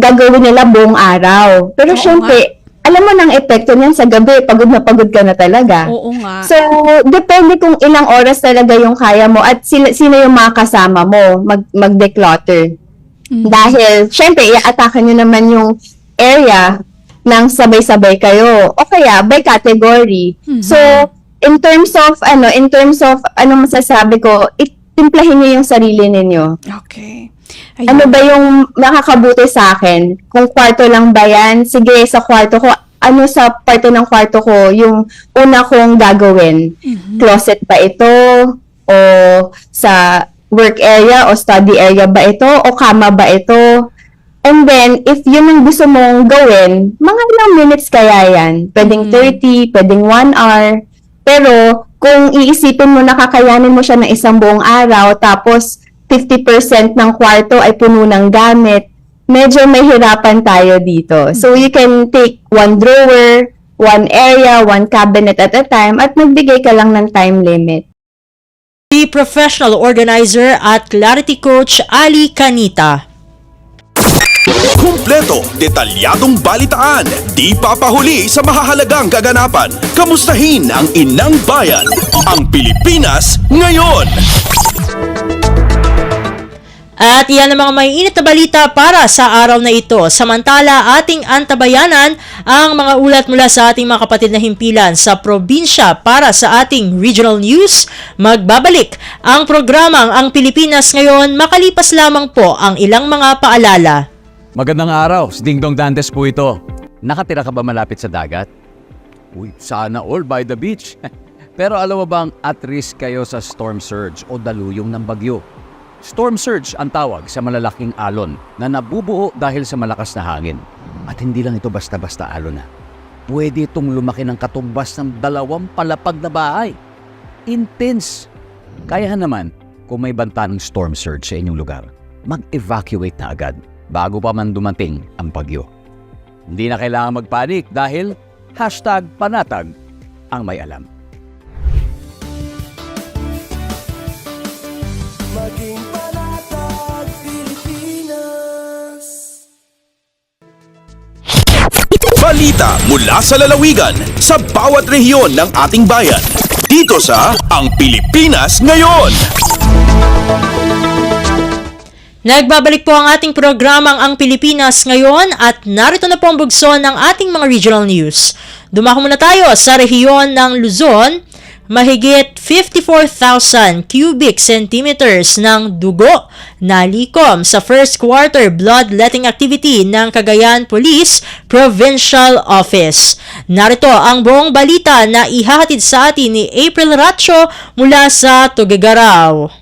gagawin nila buong araw. Pero Oo syempre, alam mo ng epekto niyan sa gabi, pagod na pagod ka na talaga. Oo nga. So, depende kung ilang oras talaga yung kaya mo at sino yung mga kasama mo mag-declutter. Dahil, syempre, i-atake nyo naman yung area ng sabay-sabay kayo. O kaya, by category. So, in terms of masasabi ko, timplahin niyo yung sarili ninyo. Okay. Ano ba yung nakakabuti sa akin? Kung kwarto lang ba yan? Sige, sa kwarto ko, sa parte ng kwarto ko, yung una kong gagawin? Closet ba ito? O sa work area o study area ba ito? O kama ba ito? And then, if yun ang gusto mong gawin, mga ilang minutes kaya yan? Pwedeng 30, pwedeng 1 hour. Pero, kung iisipin mo nakakayanin mo siya ng isang buong araw, tapos 50% ng kwarto ay puno ng gamit, medyo may hirapan tayo dito. So, you can take 1 drawer, 1 area, 1 cabinet at a time, at magbigay ka lang ng time limit. The professional organizer at clarity coach Ali Canita. Kumpleto, detalyadong balitaan, di papahuli sa mahahalagang kaganapan. Kamustahin ang inang bayan, ang Pilipinas ngayon. At iyan ang mga maiinit na balita para sa araw na ito. Samantala, ating antabayanan ang mga ulat mula sa ating mga kapatid na himpilan sa probinsya para sa ating regional news. Magbabalik ang programang Ang Pilipinas Ngayon makalipas lamang po ang ilang mga paalala. Magandang araw, si Ding Dong Dantes po ito. Nakatira ka ba malapit sa dagat? Uy, sana all by the beach. Pero alam mo bang at risk kayo sa storm surge o daluyong ng bagyo? Storm surge ang tawag sa malalaking alon na nabubuo dahil sa malakas na hangin. At hindi lang ito basta-basta alon na. pwede itong lumaki ng katumbas ng 2 palapag na bahay. Intense. Kaya naman, kung may banta ng storm surge sa inyong lugar, mag-evacuate na agad bago pa man dumating ang bagyo. Hindi na kailangan magpanik dahil #panatag ang may alam. Maging Panatag Pilipinas. Balita mula sa lalawigan sa bawat rehiyon ng ating bayan. Dito sa Ang Pilipinas Ngayon. Nagbabalik po ang ating programang Ang Pilipinas Ngayon at narito na po ang bugso ng ating mga regional news. Dumako muna tayo sa rehiyon ng Luzon. Mahigit 54,000 cubic centimeters ng dugo nalikom sa first quarter bloodletting activity ng Cagayan Police Provincial Office. Narito ang buong balita na ihahatid sa atin ni April Ratio mula sa Tuguegarao.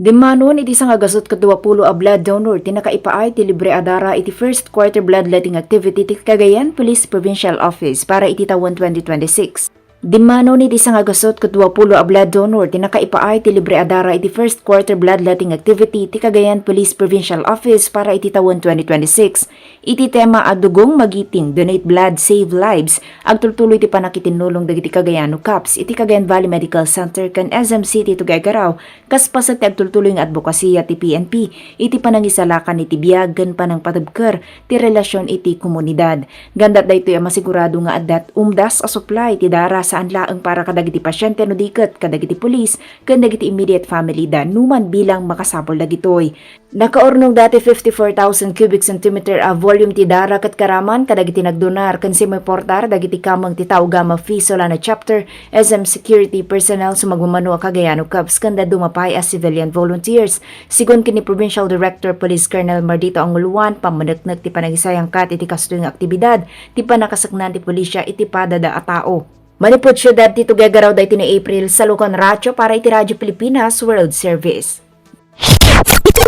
Dimanon iti sang agasot ka-20 a blood donor tinakaipaay ti libre adara iti first quarter bloodletting activity ti Cagayan Police Provincial Office para iti taon 2026. Dimano ni isang agasot ka-20 a blood donor tinakaipaay ti libre adara iti first quarter bloodletting activity ti Cagayan Police Provincial Office para iti taon 2026. Iti tema adugong magiting donate blood save lives agtultuloy ti panakitinulong dagiti Cagayano Cups iti Cagayan Valley Medical Center kan SMC ti Tuguegarao kaspasan ti agtultuloy nga advokasya ti PNP iti panangisalakan iti biag ken panang patabker ti relasyon iti komunidad. Gandat daytoy a masigurado nga addat umdas a supply ti dara saan laeng para kadagiti pasyente no diket kadagiti pulis ken dagiti immediate family da numan bilang makasapol dagitoy. Nakaornog dati 54,000 cubic centimeter a volume ti dara ket karaman kadagiti nagdonar ken simiportar dagiti kamang ti Tau Gamma Phi Solana chapter SM security personnel sumagmamano a Cagayano Cubs ken dumapay as civilian volunteers. Sigon kini Provincial Director Police Colonel Mardito Anguluan pamaneknek ti panagisayang kat iti kastoy nga aktibidad ti panakasaknan ti pulisya iti padada a tao. Manipod syudad ti Tuguegarao dayti ni April sa Lucon Ratio para iti Radyo Pilipinas World Service.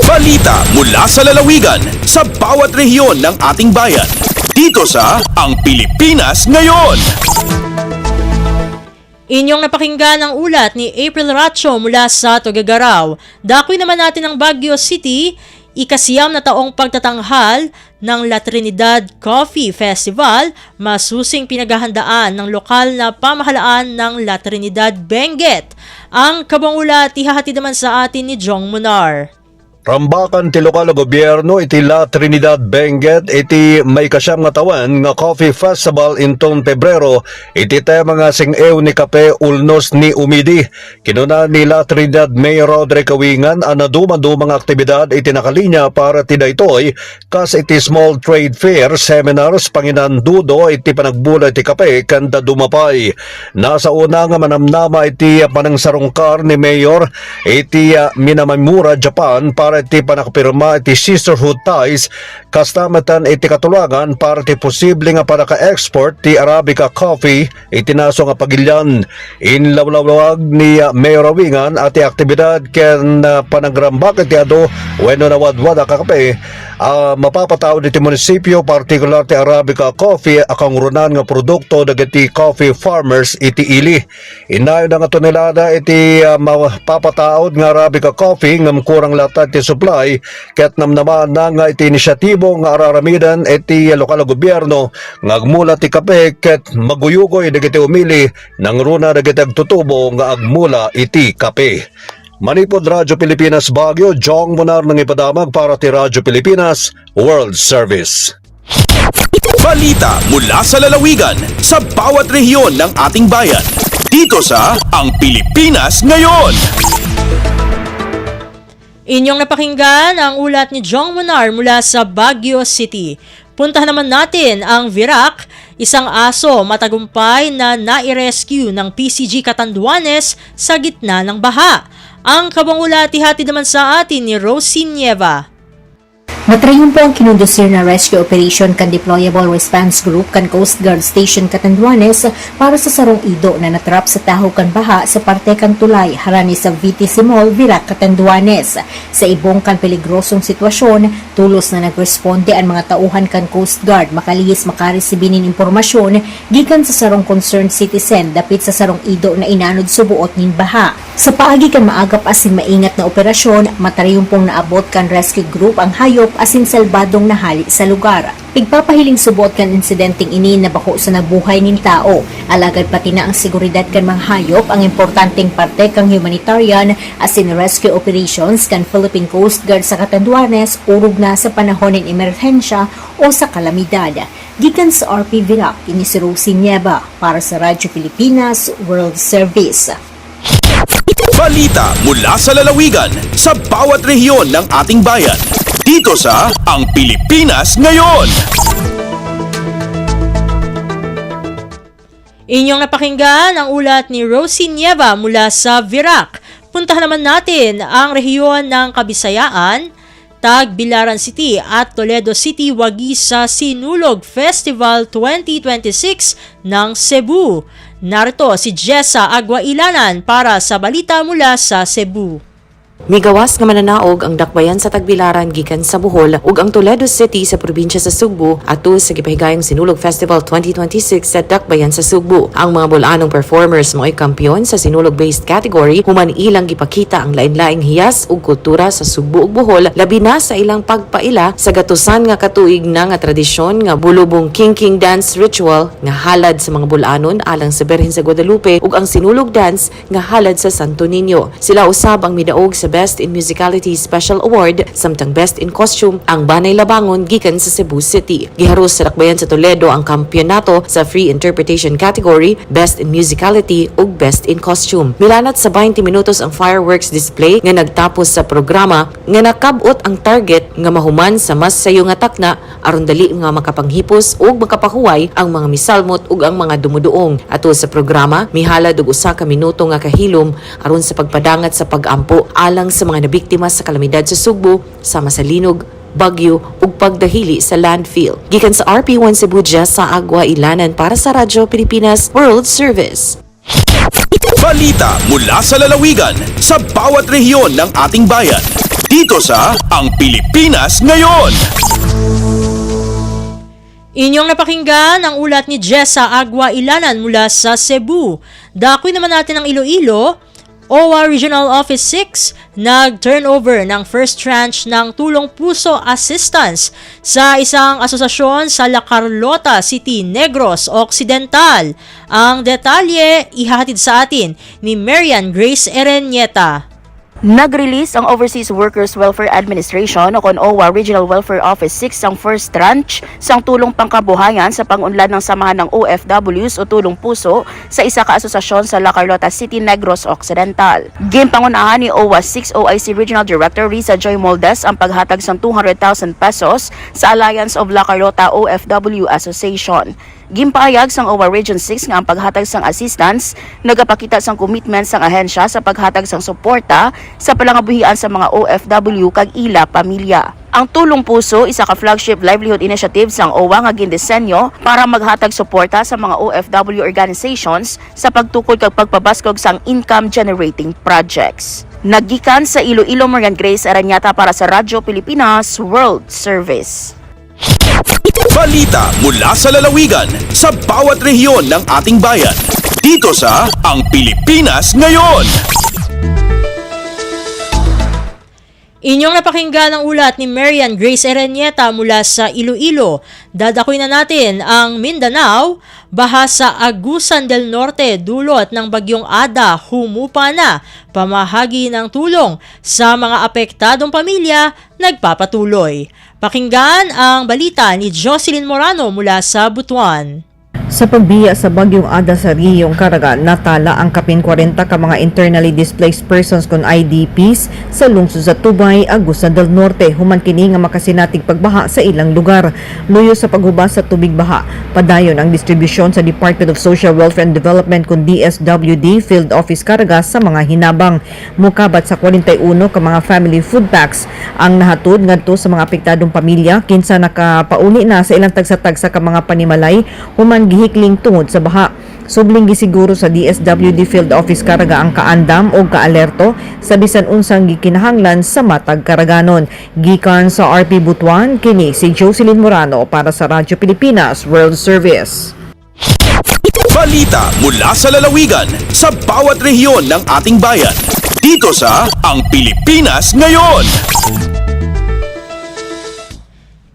Balita mula sa lalawigan sa bawat rehiyon ng ating bayan. Dito sa Ang Pilipinas Ngayon. Inyong napakinggan ang ulat ni April Ratio mula sa Tuguegarao. Dakoy naman natin ang Baguio City. Ikasiyam na taong pagtatanghal ng La Trinidad Coffee Festival, masusing pinaghahandaan ng lokal na pamahalaan ng La Trinidad Benguet. Ang kabangulat ihahatid naman sa atin ni Jong Munar. Rambakan ti lokal na gobyerno iti La Trinidad Benguet iti may kasyam nga tawan nga coffee festival inton Pebrero iti tema nga sing-ew ni kape ulnos ni umidi. Kinuna ni La Trinidad Mayor Roderick Kawingan ana dumang aktibidad iti nakalinya para ti daytoy kas iti small trade fair seminars panginandudo iti panagbula iti kape kanda dumapay. Nasa una nga manamnama iti panangsarungkar ni Mayor iti Minamimura, Japan para iti panakapirma iti sisterhood ties kastamatan iti katulagan para iti posible nga panaka-export ti Arabica coffee iti naso nga pagilyan. Inlawlawag ni Mayor Awingan at ti aktibidad ken panagrambak iti ado wenno nawadwad a kakape mapapatawad iti munisipyo partikular ti Arabica coffee akangrunan nga produkto dagiti coffee farmers iti ili. Inayon nga tonelada iti mapapatawad nga Arabica coffee ngam kurang latad ti supply ket namnaman na nga iti inisyatibo nga araramidan iti lokal na gobyerno nga agmula ti kape ket maguyugoy dagiti umili nang runa dagiti agtutubo nga agmula iti kape. Manipod Radyo Pilipinas Baguio, Jong Munar nang ipadamag para ti Radyo Pilipinas World Service. Balita mula sa lalawigan sa bawat rehiyon ng ating bayan. Dito sa Ang Pilipinas Ngayon. Inyong napakinggan ang ulat ni Jong Munar mula sa Baguio City. Puntahan naman natin ang Virac, isang aso matagumpay na nai-rescue ng PCG Catanduanes sa gitna ng baha. Ang kabangulat ihatid naman sa atin ni Rosie Nieva. Matrayon po ang kinundusir na rescue operation kan Deployable Response Group kan Coast Guard Station Catanduanes para sa sarong ido na natrap sa taho kan baha sa parte kan tulay harani sa VTC Mall, Virac, Catanduanes. Sa ibong kan peligrosong sitwasyon, tulos na nagresponde ang mga tauhan kan Coast Guard makalihis makaresibinin impormasyon gikan sa sarong concerned citizen dapit sa sarong ido na inanod subuot nin baha. Sa paagi kan maagap asin maingat na operasyon, matrayon pong naabot kan rescue group ang hayop asin salbadong nahali sa lugar. Pigpapahiling subot kan insidenteng ini na bako sa nabuhay nin tao. Alagad pati na ang seguridad kan mga hayop ang importanteng parte kang humanitarian asin rescue operations kan Philippine Coast Guard sa Catanduanes urog na sa panahon ng emerhensya o sa kalamidad. Gikan sa RP Virac, ini si Rosie Nieva para sa Radyo Pilipinas World Service. Balita mula sa lalawigan sa bawat rehiyon ng ating bayan. Dito sa Ang Pilipinas Ngayon. Inyong napakinggan ang ulat ni Rosie Nieva mula sa Virac. Puntahan naman natin ang rehiyon ng Kabisayaan, Tagbilaran City at Toledo City wagi sa Sinulog Festival 2026 ng Cebu. Narito si Jessa Aguailanan para sa balita mula sa Cebu. Migawas nga mananaog ang dakbayan sa Tagbilaran gikan sa Bohol ug ang Toledo City sa probinsya sa Sugbo atul sa gipahigayong Sinulog Festival 2026 sa dakbayan sa Sugbo. Ang mga bulanong performers mo'y kampiyon sa Sinulog-based category human ilang gipakita ang lain-laing hiyas ug kultura sa Sugbo ug Bohol labi na sa ilang pagpaila sa gatusan nga katuig na nga tradisyon nga bulubong king dance ritual nga halad sa mga bulanon alang sa Birhen sa Guadalupe ug ang Sinulog dance nga halad sa Santo Niño. Sila usab ang midaog sa Best in Musicality Special Award samtang Best in Costume ang Banay Labangon gikan sa Cebu City. Giharos sa dakbayan sa Toledo ang kampyonato sa Free Interpretation category, Best in Musicality ug Best in Costume. Milanat sa 20 minutos ang fireworks display nga nagtapos sa programa nga nakabot ang target nga mahuman sa mas sayo nga takna aron dali nga makapanghipos ug makapahuway ang mga misalmot ug ang mga dumuduong. Atul sa programa, mihalad og usa ka minuto nga kahilom aron sa pagpadangat sa pag-ampo alang sa mga nabiktima sa kalamidad sa Sugbo, sama sa linog, bagyo ug pagdahili sa landfill. Gikan sa RP1 Cebu sa Aguailanan para sa Radyo Pilipinas World Service. Balita mula sa lalawigan sa bawat rehiyon ng ating bayan. Dito sa Ang Pilipinas Ngayon. Inyong napakinggan ang ulat ni Jessa Aguailanan mula sa Cebu. Dakoy naman natin ang Iloilo. OWA Regional Office 6 nag-turnover ng first tranche ng Tulong Puso Assistance sa isang asosasyon sa La Carlota City, Negros Occidental. Ang detalye ihahatid sa atin ni Marian Grace Erenieta. Nag-release ang Overseas Workers Welfare Administration o OWA Regional Welfare Office 6 ang first tranche sang tulong pangkabuhayan sa pangunlad ng samahan ng OFWs o Tulong Puso sa isa ka asosasyon sa La Carlota City, Negros Occidental. Ginpangunahan ni OWA 6 OIC Regional Director Risa Joy Moldes ang paghatag sang 200,000 pesos sa Alliance of La Carlota OFW Association. Gimpayag sang OWA Region 6 nga ang paghatag sang assistance nagapakita sang commitment sang ahensya sa paghatag sang suporta sa palangabuhian sa mga OFW kag ila pamilya. Ang Tulong Puso isa ka flagship livelihood initiative sang OWA nga gindisenyo para maghatag suporta sa mga OFW organizations sa pagtukod kag pagpabaskog sang income generating projects. Naggikan sa Iloilo, Marian Grace Aranyata para sa Radyo Pilipinas World Service. Balita mula sa lalawigan sa bawat rehiyon ng ating bayan. Dito sa Ang Pilipinas Ngayon. Inyong napakinggan ang ulat ni Marian Grace Erenieta mula sa Iloilo. Dadakoy na natin ang Mindanao. Baha sa Agusan del Norte dulot ng bagyong Ada humupa na. Pamahagi ng tulong sa mga apektadong pamilya nagpapatuloy. Pakinggan ang balita ni Jocelyn Morano mula sa Butuan. Sa pagbiya sa bagyong Ada sa Riyong Caraga, natala ang kapin 40 ka mga internally displaced persons kon IDPs sa lungsod sa Tubay, Agusa del Norte. Human kini nga makasinatig pagbaha sa ilang lugar. Luyo sa paghubas sa tubig baha, padayon ang distribusyon sa Department of Social Welfare and Development kon DSWD Field Office Caraga sa mga hinabang. Mukabat sa 41 ka mga family food packs ang nahatod ngadto sa mga apektadong pamilya kinsa nakapauli na sa ilang tagsa-tagsa ka mga panimalay human hikling tungod sa baha. Subling gisiguro sa DSWD Field Office Caraga ang kaandam o kaalerto sa bisan unsang gikinahanglan sa matag Caraganon. Gikan sa RP Butuan, kini si Jocelyn Morano para sa Radyo Pilipinas World Service. Balita mula sa lalawigan sa bawat rehiyon ng ating bayan. Dito sa Ang Pilipinas Ngayon.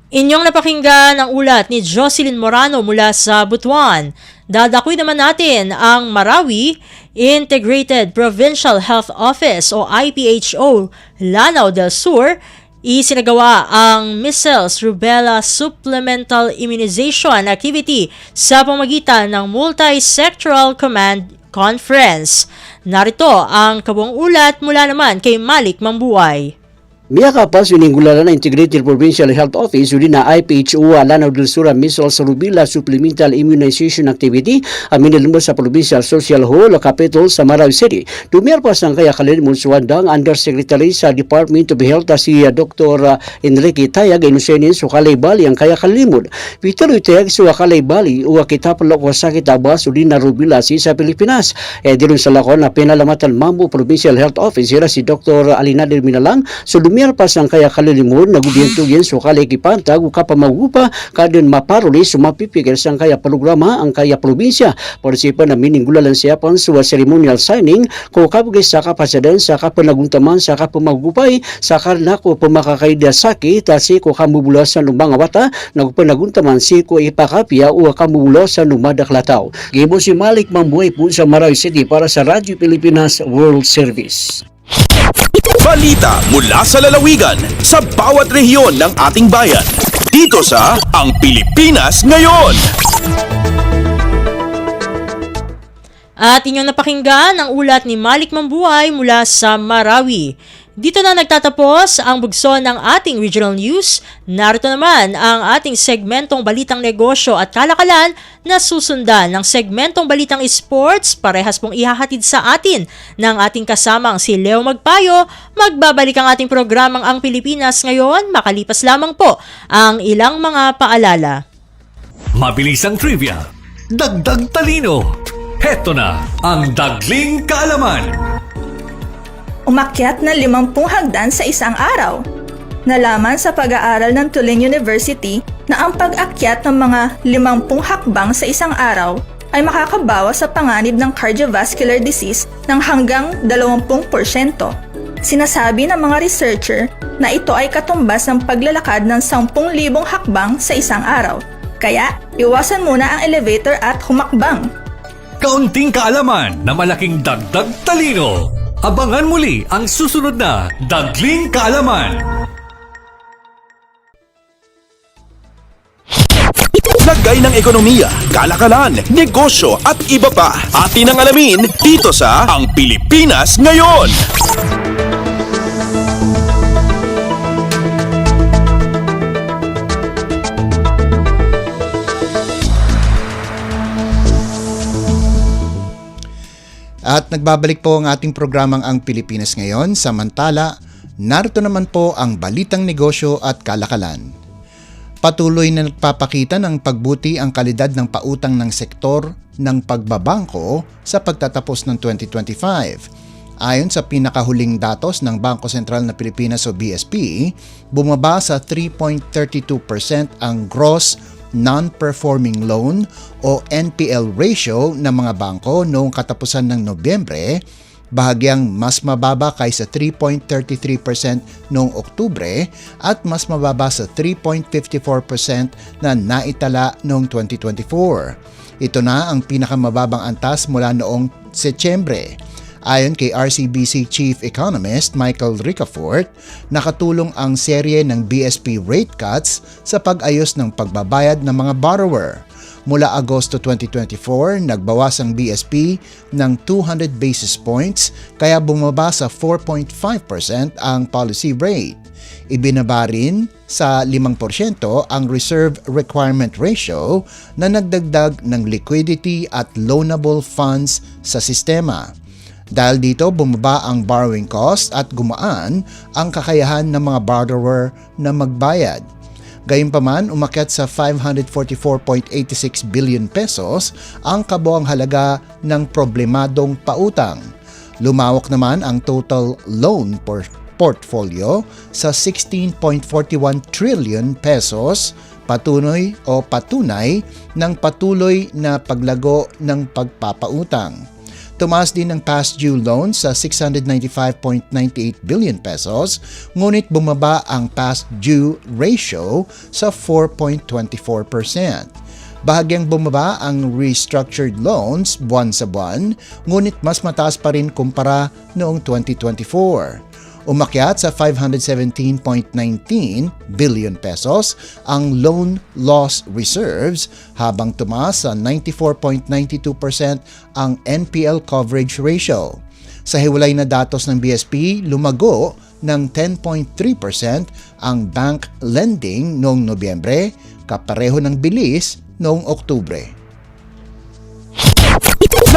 Inyong napakinggan ang ulat ni Jocelyn Morano mula sa Butuan. Dadakoy naman natin ang Marawi Integrated Provincial Health Office o IPHO Lanao del Sur. Isinagawa ang Measles Rubella Supplemental Immunization Activity sa pamamagitan ng Multi-Sectoral Command Conference. Narito ang kabuang ulat mula naman kay Malik Mambuay. Miyakapas yuninggularan na Integrated Provincial Health Office yun na IPHO Lanao del Sur Measles Rubella Supplemental Immunization Activity amin nilumbo sa Provincial Social Hall Capital sa Marawi City. Dumiyarpas ang kaya kalin Munsuandang Undersecretary sa Department of Health si Dr. Enrique Tayag inusenin sa Kalay Bali ang kaya kalimod. Peter Utayag sa Kalay Bali uwa kitapalok wa sakit abas uli na rubella sa Pilipinas. Dirun sa lakon na pinalamatan Mambo Provincial Health Office si Dr. Alinader Minalang so Miyarpas ang kaya kalilimod na gubyentugin so kalay kipantag o kapamagupa kadyon maparuli sumapipigil sang kaya programa ang kaya probinsya. Porsipan na mininggulalan siya pang sa ceremonial signing ko kapagay sa kapasadan sa kapanaguntaman sa kapamagupay sa karnako pumakakaida sakit si ko kamubula sa lumang awata nagpanaguntaman si ko ipakapya o kamubula sa lumadaklataw. Gibo si Malik Mambuay po sa Marawi City para sa Radyo Pilipinas World Service. Balita mula sa lalawigan sa bawat rehiyon ng ating bayan. Dito sa Ang Pilipinas Ngayon. At inyong napakinggan ang ulat ni Malik Mambuay mula sa Marawi. Dito na nagtatapos ang bugso ng ating regional news. Narito naman ang ating segmentong Balitang Negosyo at Kalakalan na susundan ng segmentong Balitang Sports. Parehas pong ihahatid sa atin ng ating kasamang si Leo Magpayo. Magbabalik ang ating programang Ang Pilipinas Ngayon. Makalipas lamang po ang ilang mga paalala. Mabilisang trivia, dagdag talino. Heto na ang Dagling Kaalaman. Umakyat na 50 hagdan sa isang araw. Nalaman sa pag-aaral ng Tulane University na ang pag-akyat ng mga 50 hakbang sa isang araw ay makakabawas sa panganib ng cardiovascular disease ng hanggang 20%. Sinasabi ng mga researcher na ito ay katumbas ng paglalakad ng 10,000 hakbang sa isang araw. Kaya, iwasan muna ang elevator at humakbang. Kaunting kaalaman na malaking dagdag talino. Abangan muli ang susunod na Dagling Kaalaman. Lagay ng ekonomiya, kalakalan, negosyo at iba pa. Atin ang alamin dito sa Ang Pilipinas Ngayon. At nagbabalik po ang ating programang Ang Pilipinas Ngayon. Samantala, narito naman po ang Balitang Negosyo at Kalakalan. Patuloy na nagpapakita ng pagbuti ang kalidad ng pautang ng sektor ng pagbabangko sa pagtatapos ng 2025. Ayon sa pinakahuling datos ng Bangko Sentral na Pilipinas o BSP, bumaba sa 3.32% ang gross non-performing loan o NPL ratio ng mga bangko noong katapusan ng Nobyembre, bahagyang mas mababa kaysa 3.33% noong Oktubre at mas mababa sa 3.54% na naitala noong 2024. Ito na ang pinakamababang antas mula noong Setyembre. Ayon kay RCBC Chief Economist Michael Ricafort, nakatulong ang serye ng BSP rate cuts sa pag-ayos ng pagbabayad ng mga borrower. Mula Agosto 2024, nagbawas ang BSP ng 200 basis points kaya bumaba sa 4.5% ang policy rate. Ibinaba rin sa 5% ang Reserve Requirement Ratio na nagdagdag ng liquidity at loanable funds sa sistema. Dahil dito, bumaba ang borrowing cost at gumaan ang kakayahan ng mga borrower na magbayad. Gayunpaman, umakyat sa 544.86 billion pesos ang kabuang halaga ng problemadong pautang. Lumawak naman ang total loan portfolio sa 16.41 trillion pesos, patunay ng patuloy na paglago ng pagpapautang. Tumaas din ang past due loans sa 695.98 billion pesos, ngunit bumaba ang past due ratio sa 4.24%. Bahagyang bumaba ang restructured loans buwan sa buwan, ngunit mas mataas pa rin kumpara noong 2024. Umakyat sa 517.19 billion pesos ang loan loss reserves habang tumaas sa 94.92% ang NPL coverage ratio. Sa hiwalay na datos ng BSP, lumago ng 10.3% ang bank lending noong Nobyembre, kapareho ng bilis noong Oktubre.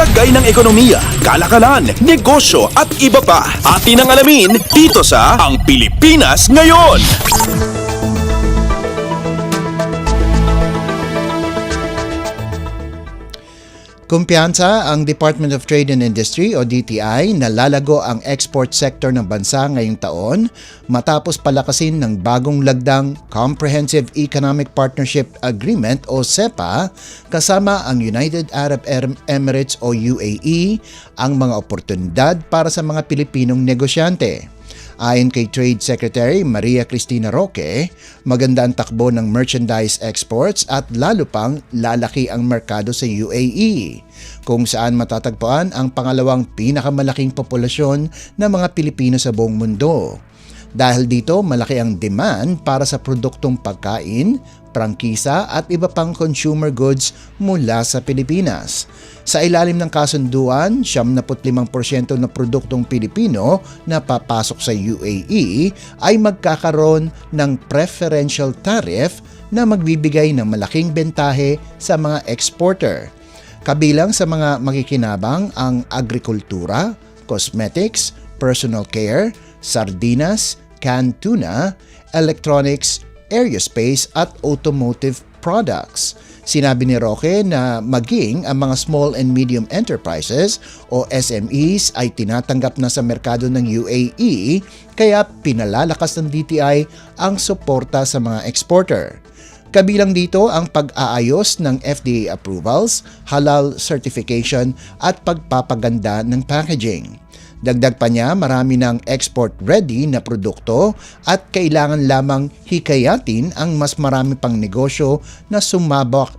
Lagay ng ekonomiya, kalakalan, negosyo at iba pa. Atin ang alamin dito sa Ang Pilipinas Ngayon. Kumpiyansa ang Department of Trade and Industry o DTI na lalago ang export sector ng bansa ngayong taon matapos palakasin ng bagong lagdang Comprehensive Economic Partnership Agreement o CEPA kasama ang United Arab Emirates o UAE ang mga oportunidad para sa mga Pilipinong negosyante. Ayon kay Trade Secretary Maria Cristina Roque, maganda ang takbo ng merchandise exports at lalo pang lalaki ang merkado sa UAE, kung saan matatagpuan ang pangalawang pinakamalaking populasyon ng mga Pilipino sa buong mundo. Dahil dito, malaki ang demand para sa produktong pagkain, prangkisa at iba pang consumer goods mula sa Pilipinas. Sa ilalim ng kasunduan, 75% na produktong Pilipino na papasok sa UAE ay magkakaroon ng preferential tariff na magbibigay ng malaking bentahe sa mga exporter. Kabilang sa mga makikinabang ang agrikultura, cosmetics, personal care, sardinas, canned tuna, electronics, aerospace at automotive products. Sinabi ni Roque na maging ang mga small and medium enterprises o SMEs ay tinatanggap na sa merkado ng UAE kaya pinalalakas ng DTI ang suporta sa mga exporter. Kabilang dito ang pag-aayos ng FDA approvals, halal certification at pagpapaganda ng packaging. Dagdag pa niya, marami ng export-ready na produkto at kailangan lamang hikayatin ang mas marami pang negosyo na sumabak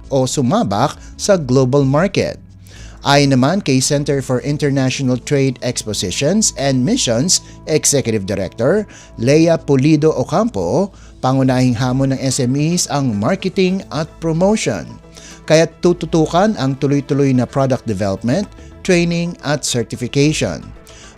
sa global market. Ayon naman kay Center for International Trade Expositions and Missions Executive Director Lea Pulido Ocampo, pangunahing hamon ng SMEs ang marketing at promotion. Kaya tututukan ang tuloy-tuloy na product development, training at certification.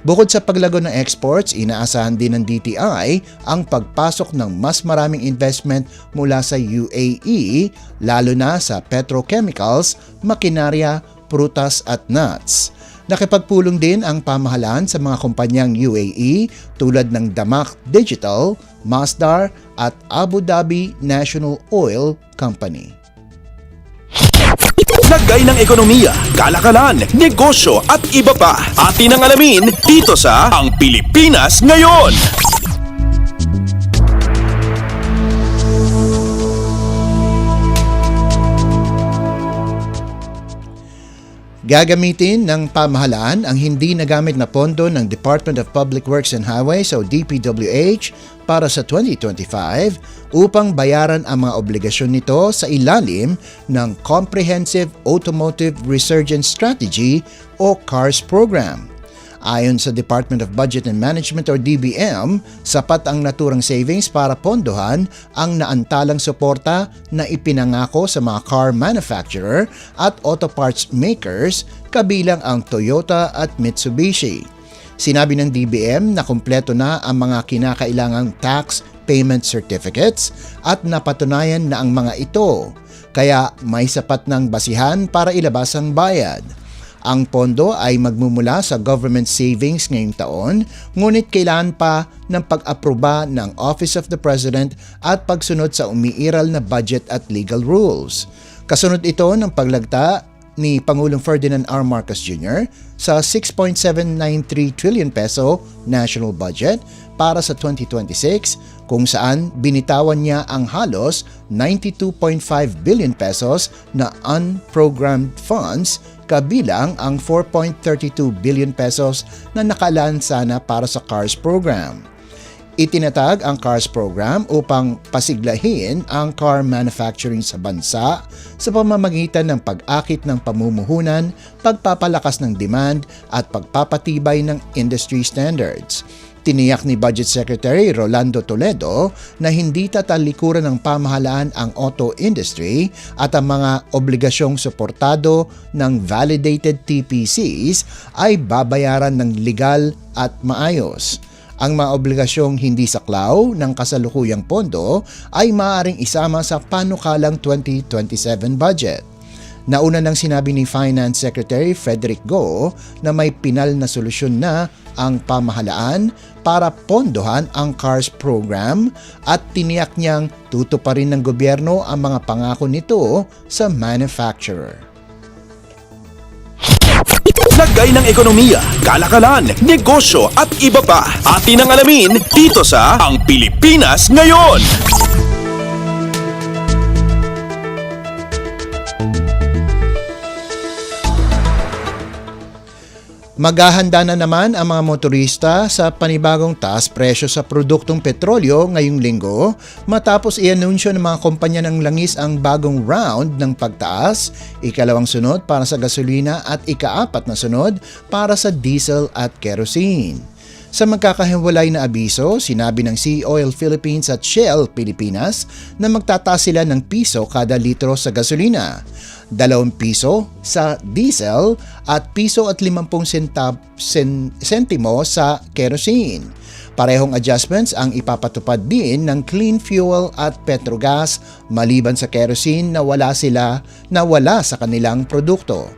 Bukod sa paglago ng exports, inaasahan din ng DTI ang pagpasok ng mas maraming investment mula sa UAE, lalo na sa petrochemicals, makinarya, prutas at nuts. Nakipagpulong din ang pamahalaan sa mga kumpanyang UAE tulad ng Damak Digital, Masdar at Abu Dhabi National Oil Company. Lagay ng ekonomiya, kalakalan, negosyo at iba pa. Atin ang alamin dito sa Ang Pilipinas Ngayon. Gagamitin ng pamahalaan ang hindi nagamit na pondo ng Department of Public Works and Highways o DPWH para sa 2025 upang bayaran ang mga obligasyon nito sa ilalim ng Comprehensive Automotive Resurgence Strategy o CARS program. Ayon sa Department of Budget and Management or DBM, sapat ang naturang savings para pondohan ang naantalang suporta na ipinangako sa mga car manufacturer at auto parts makers kabilang ang Toyota at Mitsubishi. Sinabi ng DBM na kumpleto na ang mga kinakailangang tax payment certificates at napatunayan na ang mga ito, kaya may sapat ng basihan para ilabas ang bayad. Ang pondo ay magmumula sa government savings ngayong taon, ngunit kailangan pa ng pag-aproba ng Office of the President at pagsunod sa umiiral na budget at legal rules. Kasunod ito ng paglagta ni Pangulong Ferdinand R. Marcos Jr. sa 6.793 trillion peso national budget para sa 2026, kung saan binitawan niya ang halos 92.5 billion pesos na unprogrammed funds, kabilang ang 4.32 billion pesos na nakalaan sana para sa CARS program. Itinatag ang CARS program upang pasiglahin ang car manufacturing sa bansa sa pamamagitan ng pag-akit ng pamumuhunan, pagpapalakas ng demand at pagpapatibay ng industry standards. Tiniyak ni Budget Secretary Rolando Toledo na hindi tatalikuran ng pamahalaan ang auto industry at ang mga obligasyong suportado ng validated TPCs ay babayaran ng legal at maayos. Ang mga obligasyong hindi saklaw ng kasalukuyang pondo ay maaaring isama sa panukalang 2027 budget. Nauna nang sinabi ni Finance Secretary Frederick Go na may pinal na solusyon na ang pamahalaan para pondohan ang CARS program at tiniyak niyang tutuparin ng gobyerno ang mga pangako nito sa manufacturer. Lagay ng ekonomiya, kalakalan, negosyo at iba pa. Atin ang alamin dito sa Ang Pilipinas Ngayon. Maghahanda na naman ang mga motorista sa panibagong taas presyo sa produktong petrolyo ngayong linggo matapos i-anunsyo ng mga kumpanya ng langis ang bagong round ng pagtaas, ikalawang sunod para sa gasolina at ikaapat na sunod para sa diesel at kerosene. Sa magkakahiwalay na abiso, sinabi ng Sea Oil Philippines at Shell Pilipinas na magtataas sila ng piso kada litro sa gasolina, 2 piso sa diesel at piso at 50 sentimo sa kerosene. Parehong adjustments ang ipapatupad din ng clean fuel at petrogas maliban sa kerosene na wala sa kanilang produkto.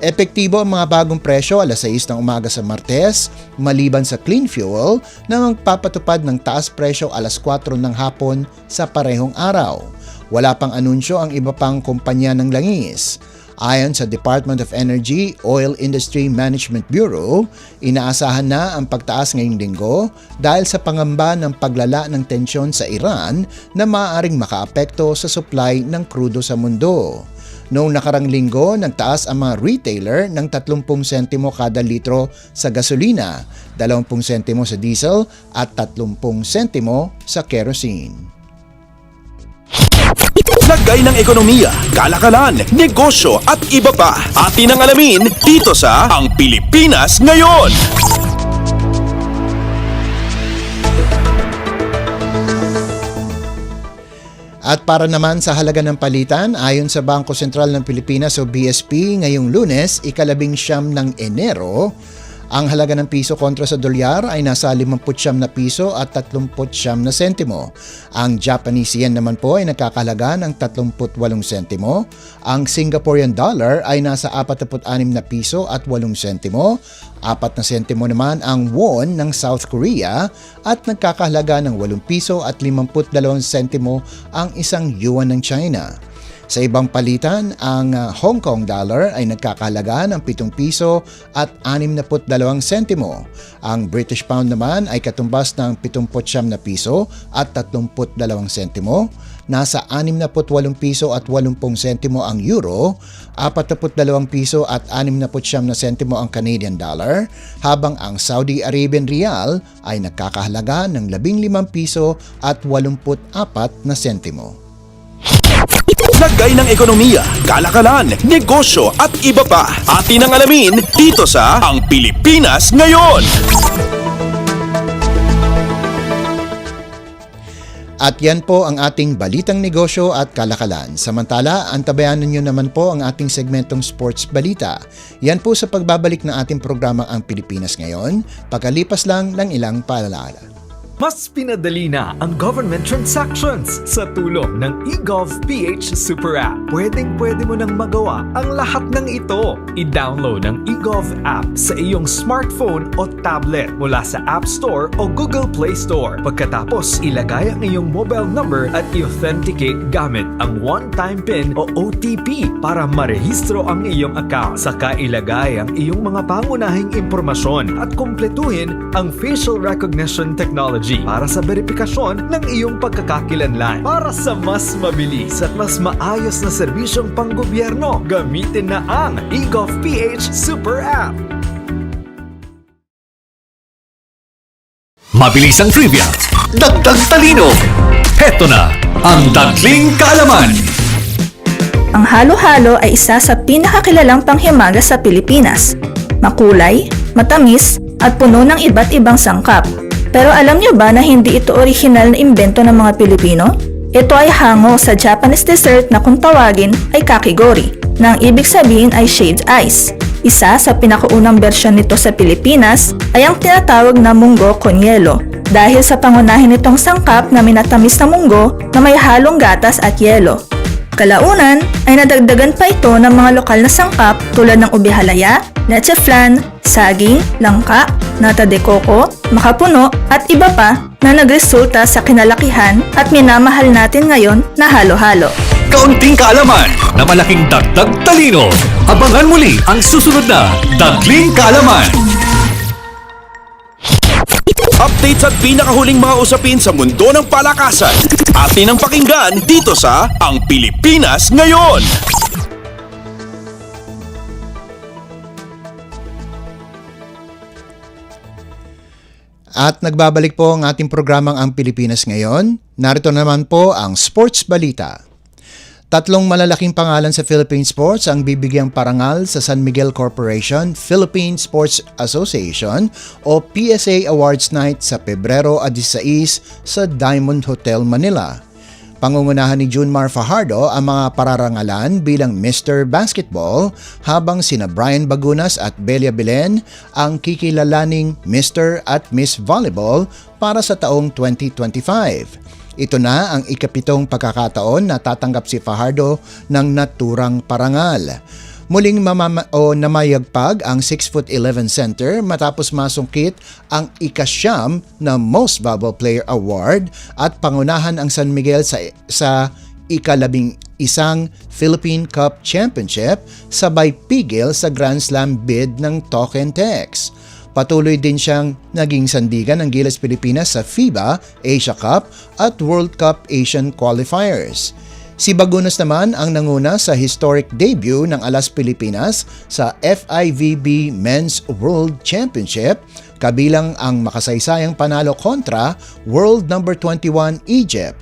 Epektibo ang mga bagong presyo alas 6 ng umaga sa Martes, maliban sa clean fuel na magpapatupad ng taas presyo alas 4 ng hapon sa parehong araw. Wala pang anunsyo ang iba pang kumpanya ng langis. Ayon sa Department of Energy Oil Industry Management Bureau, inaasahan na ang pagtaas ngayong linggo dahil sa pangamba ng paglala ng tensyon sa Iran na maaaring makaapekto sa supply ng krudo sa mundo. Noong nakarang linggo, nagtaas ang mga retailer ng 30 sentimo kada litro sa gasolina, 20 sentimo sa diesel at 30 sentimo sa kerosene. Lagay ng ekonomiya, kalakalan, negosyo at iba pa. Atin ang alamin dito sa Ang Pilipinas Ngayon. At para naman sa halaga ng palitan, ayon sa Bangko Sentral ng Pilipinas o BSP, ngayong Lunes, 19 ng Enero, ang halaga ng piso kontra sa dolyar ay nasa 59 na piso at 39 na sentimo. Ang Japanese yen naman po ay nagkakahalaga ng 38 sentimo. Ang Singaporean dollar ay nasa 46 na piso at 8 sentimo. 4 na sentimo naman ang won ng South Korea at nagkakahalaga ng 8 piso at 52 sentimo ang isang yuan ng China. Sa ibang palitan, ang Hong Kong dollar ay nagkakahalaga ng 7 piso at 62 sentimo. Ang British pound naman ay katumbas ng 79 na piso at 32 sentimo. Nasa 68 piso at 80 sentimo ang euro, 42 piso at 69 na sentimo ang Canadian dollar, habang ang Saudi Arabian Rial ay nagkakahalaga ng 15 piso at 84 na sentimo. lagay ng ekonomiya, kalakalan, negosyo at iba pa. Atin ang alamin dito sa Ang Pilipinas Ngayon. At yan po ang ating balitang negosyo at kalakalan. Samantala, antabayanan nyo naman po ang ating segmentong Sports Balita. Yan po sa pagbabalik ng ating programang Ang Pilipinas Ngayon, pagkalipas lang ng ilang paalala. Mas pinadali na ang government transactions sa tulong ng eGovPH Super App. Pwedeng-pwede mo nang magawa ang lahat ng ito. I-download ang eGov app sa iyong smartphone o tablet mula sa App Store o Google Play Store. Pagkatapos, ilagay ang iyong mobile number at i-authenticate gamit ang one-time PIN o OTP para marehistro ang iyong account. Saka ilagay ang iyong mga pangunahing impormasyon at kumpletuhin ang facial recognition technology para sa verifikasyon ng iyong pagkakakilanlan. Para sa mas mabilis at mas maayos na serbisyong panggobyerno, gamitin na ang eGovPH Super App. Mabilis ang trivia, dagdag talino. Heto na ang Dagling Kaalaman. Ang halo-halo ay isa sa pinakakilalang panghimagas sa Pilipinas. Makulay, matamis, at puno ng iba't ibang sangkap. Pero alam niyo ba na hindi ito orihinal na imbento ng mga Pilipino? Ito ay hango sa Japanese dessert na kung tawagin ay kakigori, na ang ibig sabihin ay shaved ice. Isa sa pinakaunang bersyon nito sa Pilipinas ay ang tinatawag na munggo con yelo, dahil sa pangunahin nitong sangkap na minatamis na munggo na may halong gatas at yelo. Kalaunan ay nadagdagan pa ito ng mga lokal na sangkap tulad ng ube halaya, leche flan, saging, langka, nata de coco, makapuno at iba pa na nagresulta sa kinalakihan at minamahal natin ngayon na halo-halo. Kaunting kaalaman na malaking dagdag talino. Abangan muli ang susunod na Dagling Kaalaman. Updates at pinakahuling mga usapin sa mundo ng palakasan. Atin ang pakinggan dito sa Ang Pilipinas Ngayon. At nagbabalik po ang ating programang Ang Pilipinas Ngayon. Narito naman po ang Sports Balita. Tatlong malalaking pangalan sa Philippine Sports ang bibigyang parangal sa San Miguel Corporation Philippine Sports Association o PSA Awards Night sa Pebrero 16 sa Diamond Hotel, Manila. Pangungunahan ni Junmar Fajardo ang mga pararangalan bilang Mr. Basketball habang sina Brian Bagunas at Belia Belen ang kikilalaning Mr. at Miss Volleyball para sa taong 2025. Ito na ang ikapitong pagkakataon na tatanggap si Fajardo ng naturang parangal. Muling namayagpag ang 6'11" center matapos masungkit ang ikasyam na Most Valuable Player Award at pangunahan ang San Miguel sa ika-11 Philippine Cup Championship sabay pigil sa Grand Slam bid ng Token Tex. Patuloy din siyang naging sandigan ng Gilas Pilipinas sa FIBA, Asia Cup at World Cup Asian Qualifiers. Si Bagunas naman ang nanguna sa historic debut ng Alas Pilipinas sa FIVB Men's World Championship kabilang ang makasaysayang panalo kontra World number 21 Egypt.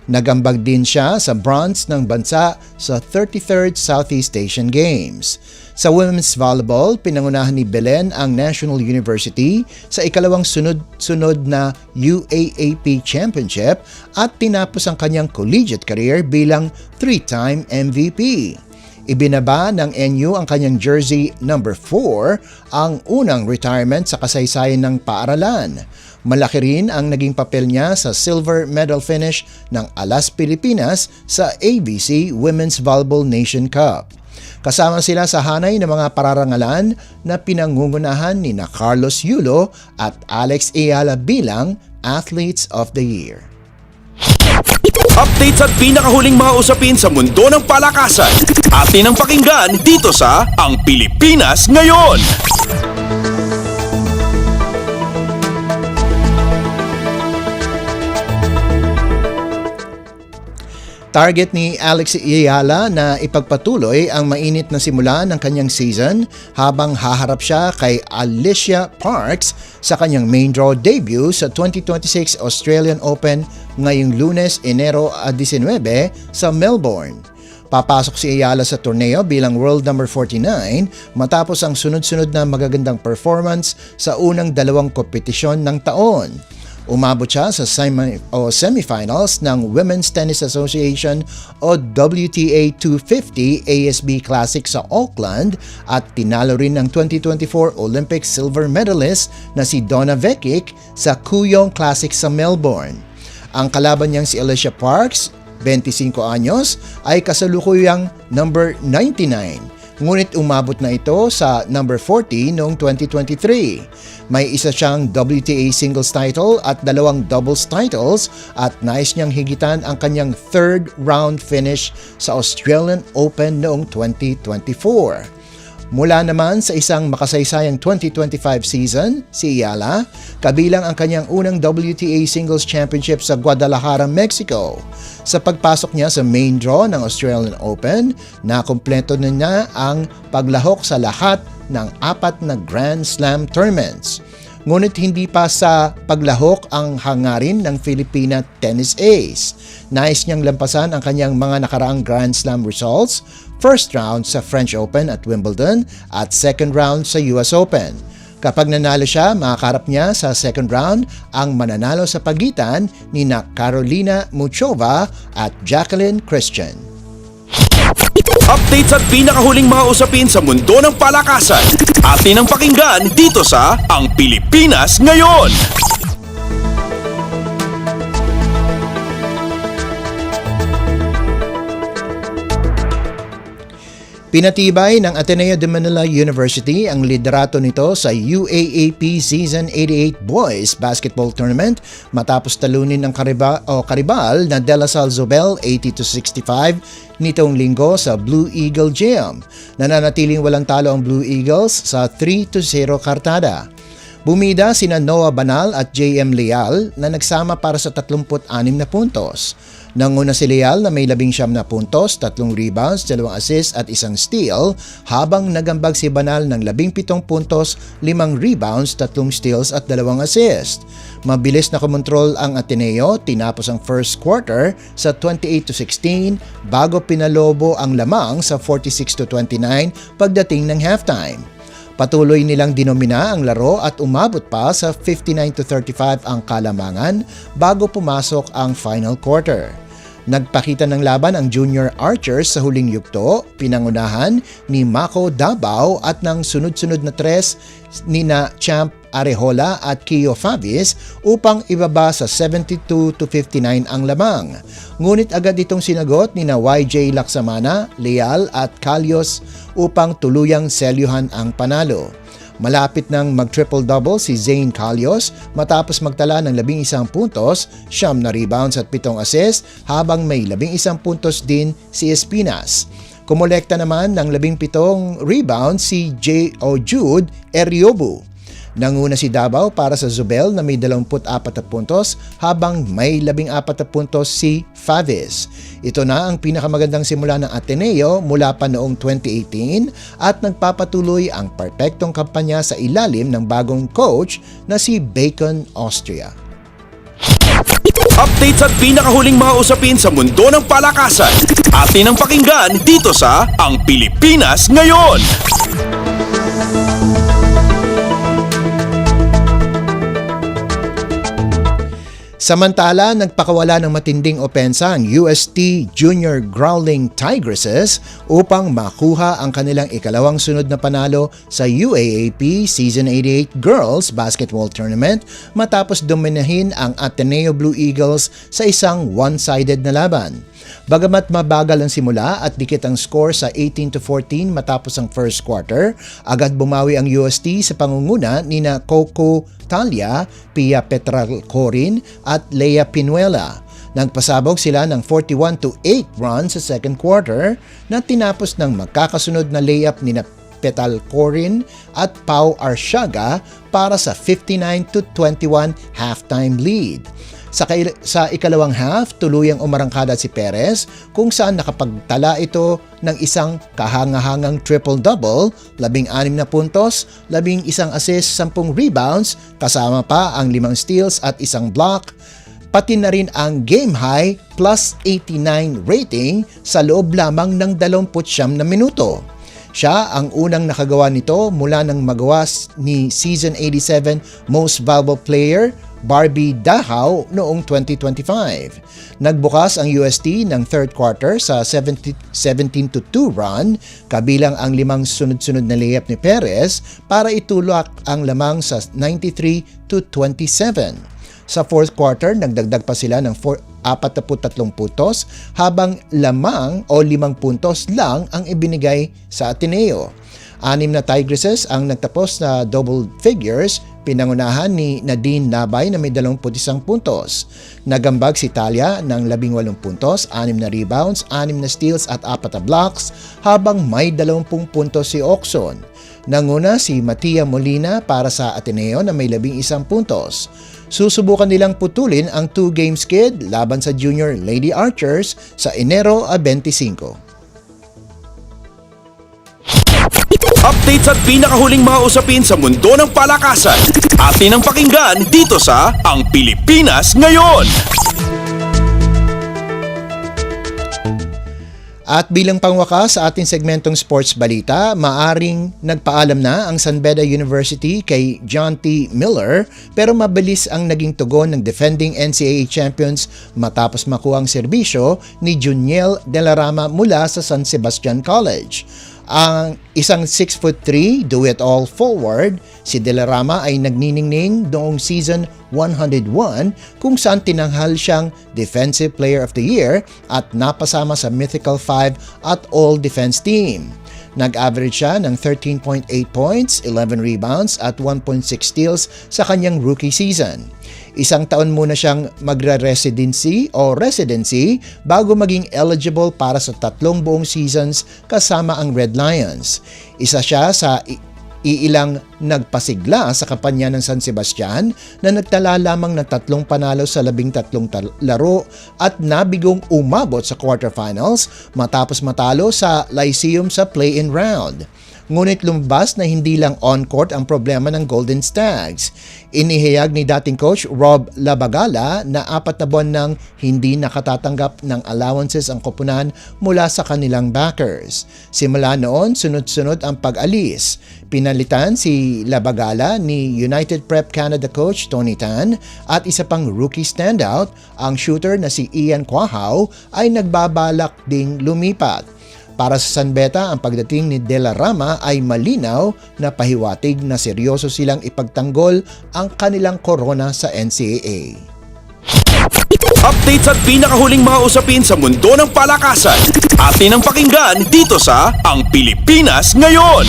Nagambag din siya sa bronze ng bansa sa 33rd Southeast Asian Games. Sa women's volleyball, pinangunahan ni Belen ang National University sa ikalawang sunod-sunod na UAAP Championship at tinapos ang kanyang collegiate career bilang 3-time MVP. Ibinaba ng NU ang kanyang jersey number 4, ang unang retirement sa kasaysayan ng paaralan. Malaki rin ang naging papel niya sa silver medal finish ng Alas Pilipinas sa ABC Women's Volleyball Nation Cup. Kasama sila sa hanay ng mga pararangalan na pinangungunahan ni Carlos Yulo at Alex Ayala bilang Athletes of the Year. Updates at pinakahuling mga usapin sa mundo ng palakasan. Atin ang pakinggan dito sa Ang Pilipinas Ngayon. Target ni Alex Ayala na ipagpatuloy ang mainit na simula ng kanyang season habang haharap siya kay Alicia Parks sa kanyang main draw debut sa 2026 Australian Open ngayong Lunes, Enero 19 sa Melbourne. Papasok si Ayala sa torneo bilang world number 49 matapos ang sunod-sunod na magagandang performance sa unang dalawang kompetisyon ng taon. Umabot siya sa semifinals ng Women's Tennis Association o WTA 250 ASB Classic sa Auckland at tinalo rin ng 2024 Olympic silver medalist na si Donna Vekic sa Kooyong Classic sa Melbourne. Ang kalaban niyang si Alicia Parks, 25 anyos, ay kasalukuyang number 99. Ngunit umabot na ito sa number 40 noong 2023. May isa siyang WTA singles title at dalawang doubles titles at nais niyang higitan ang kanyang third round finish sa Australian Open noong 2024. Mula naman sa isang makasaysayang 2025 season, si Ayala, kabilang ang kanyang unang WTA Singles Championship sa Guadalajara, Mexico. Sa pagpasok niya sa main draw ng Australian Open, nakumpleto na niya ang paglahok sa lahat ng 4 na Grand Slam tournaments. Ngunit hindi pa sa paglahok ang hangarin ng Filipina tennis ace. Nais niyang lampasan ang kanyang mga nakaraang Grand Slam results, first round sa French Open at Wimbledon at second round sa US Open. Kapag nanalo siya, makakarap niya sa second round ang mananalo sa pagitan ni Carolina Muchova at Jacqueline Christian. Updates at pinakahuling mga usapin sa mundo ng palakasan. Atin ang pakinggan dito sa Ang Pilipinas Ngayon. Pinatibay ng Ateneo de Manila University ang liderato nito sa UAAP Season 88 Boys Basketball Tournament matapos talunin ng karibal na De La Salle Zobel 80-65 nitong linggo sa Blue Eagle Gym. Nananatiling walang talo ang Blue Eagles sa 3-0 kartada. Bumida sina Noah Banal at JM Leal na nagsama para sa 36 na puntos. Nanguna si Leal na may 19 na puntos, 3 rebounds, 2 assists at 1 steal, habang nagambag si Banal ng 17 puntos, 5 rebounds, 3 steals at 2 assists. Mabilis na kumontrol ang Ateneo, tinapos ang first quarter sa 28-16 bago pinalobo ang lamang sa 46-29 pagdating ng halftime. Patuloy nilang dinomina ang laro at umabot pa sa 59-35 ang kalamangan bago pumasok ang final quarter. Nagpakita ng laban ang junior archers sa huling yugto, pinangunahan ni Mako Dabao at ng sunod-sunod na tres ni na Champ Arejola at Kio Favis upang ibaba sa 72-59 ang lamang. Ngunit agad itong sinagot ni na YJ Laksamana, Leal at Calios upang tuluyang selyuhan ang panalo. Malapit nang mag-triple-double si Zane Calios matapos magtala ng 11 puntos, 9 na rebounds at 7 assists habang may 11 puntos din si Espinas. Kumolekta naman ng 17 rebounds si Jude Eriobu. Nanguna si Davao para sa Zobel na may 24 na puntos habang may 14 na puntos si Favis. Ito na ang pinakamagandang simula ng Ateneo mula pa noong 2018 at nagpapatuloy ang perpektong kampanya sa ilalim ng bagong coach na si Bacon Austria. Updates at pinakahuling mga usapin sa mundo ng palakasan. Atin ang pakinggan dito sa Ang Pilipinas Ngayon. Samantala, nagpakawala ng matinding opensa ang UST Junior Growling Tigresses upang makuha ang kanilang ikalawang sunod na panalo sa UAAP Season 88 Girls Basketball Tournament matapos dominahin ang Ateneo Blue Eagles sa isang one-sided na laban. Bagamat mabagal ang simula at dikit ang score sa 18-14 matapos ang first quarter, agad bumawi ang UST sa pangunguna ni na Coco Talia, Pia Petralcorin at Leia Pinuela. Nagpasabog sila ng 41-8 run sa second quarter na tinapos ng magkakasunod na layup ni na Petalcorin at Pau Arsiaga para sa 59-21 halftime lead. Sa ikalawang half, tuluyang umarangkada si Perez kung saan nakapagtala ito ng isang kahangahangang triple-double, 16 na puntos, 11 assist, 10 rebounds, kasama pa ang 5 steals at 1 block. pati na rin ang game high plus 89 rating sa loob lamang ng 29 na minuto. Siya ang unang nakagawa nito mula nang magawa ni Season 87 Most Valuable Player Barbie Dahaw noong 2025. Nagbukas ang UST ng third quarter sa 17-2 run kabilang ang 5 sunod-sunod na layup ni Perez para itulak ang lamang sa 93-27. Sa fourth quarter, nagdagdag pa sila ng 43 puntos habang lamang o 5 puntos lang ang ibinigay sa Ateneo. 6 na Tigresses ang nagtapos na double figures, pinangunahan ni Nadine Nabay na may 21 puntos. Nagambag si Talia ng 18 puntos, 6 na rebounds, 6 na steals at 4 na blocks habang may 20 puntos si Oxon. Nanguna si Matia Molina para sa Ateneo na may 11 puntos. Susubukan nilang putulin ang 2-game skid laban sa Junior Lady Archers sa Enero 25. Updates at pinakahuling mga usapin sa mundo ng palakasan. Atin ang pakinggan dito sa Ang Pilipinas Ngayon. At bilang pangwakas sa ating segmentong sports balita, maaring nagpaalam na ang San Beda University kay John T. Miller pero mabilis ang naging tugon ng defending NCAA champions matapos makuha ang serbisyo ni Juniel De La Rama mula sa San Sebastian College. Ang isang 6'3" do-it-all forward, si De La Rama ay nagniningning noong season 101 kung saan tinanghal siyang Defensive Player of the Year at napasama sa Mythical 5 at All-Defense Team. Nag-average siya ng 13.8 points, 11 rebounds at 1.6 steals sa kanyang rookie season. Isang taon muna siyang magre-residency o residency bago maging eligible para sa 3 buong seasons kasama ang Red Lions. Isa siya sa iilang nagpasigla sa kampanya ng San Sebastian na nagtala lamang ng 3 panalo sa 13 laro at nabigong umabot sa quarterfinals matapos matalo sa Lyceum sa play-in round. Ngunit lumabas na hindi lang on-court ang problema ng Golden Stags. Inihayag ni dating coach Rob Labagala na 4 na buwan nang hindi nakatatanggap ng allowances ang koponan mula sa kanilang backers. Simula noon, sunod-sunod ang pag-alis. Pinalitan si Labagala ni United Prep Canada coach Tony Tan at isa pang rookie standout, ang shooter na si Ian Quahaw ay nagbabalak ding lumipat. Para sa San Beta, ang pagdating ni De La Rama ay malinaw na pahiwatig na seryoso silang ipagtanggol ang kanilang korona sa NCAA. Updates at pinakahuling mga usapin sa mundo ng palakasan. Atin ang pakinggan dito sa Ang Pilipinas Ngayon.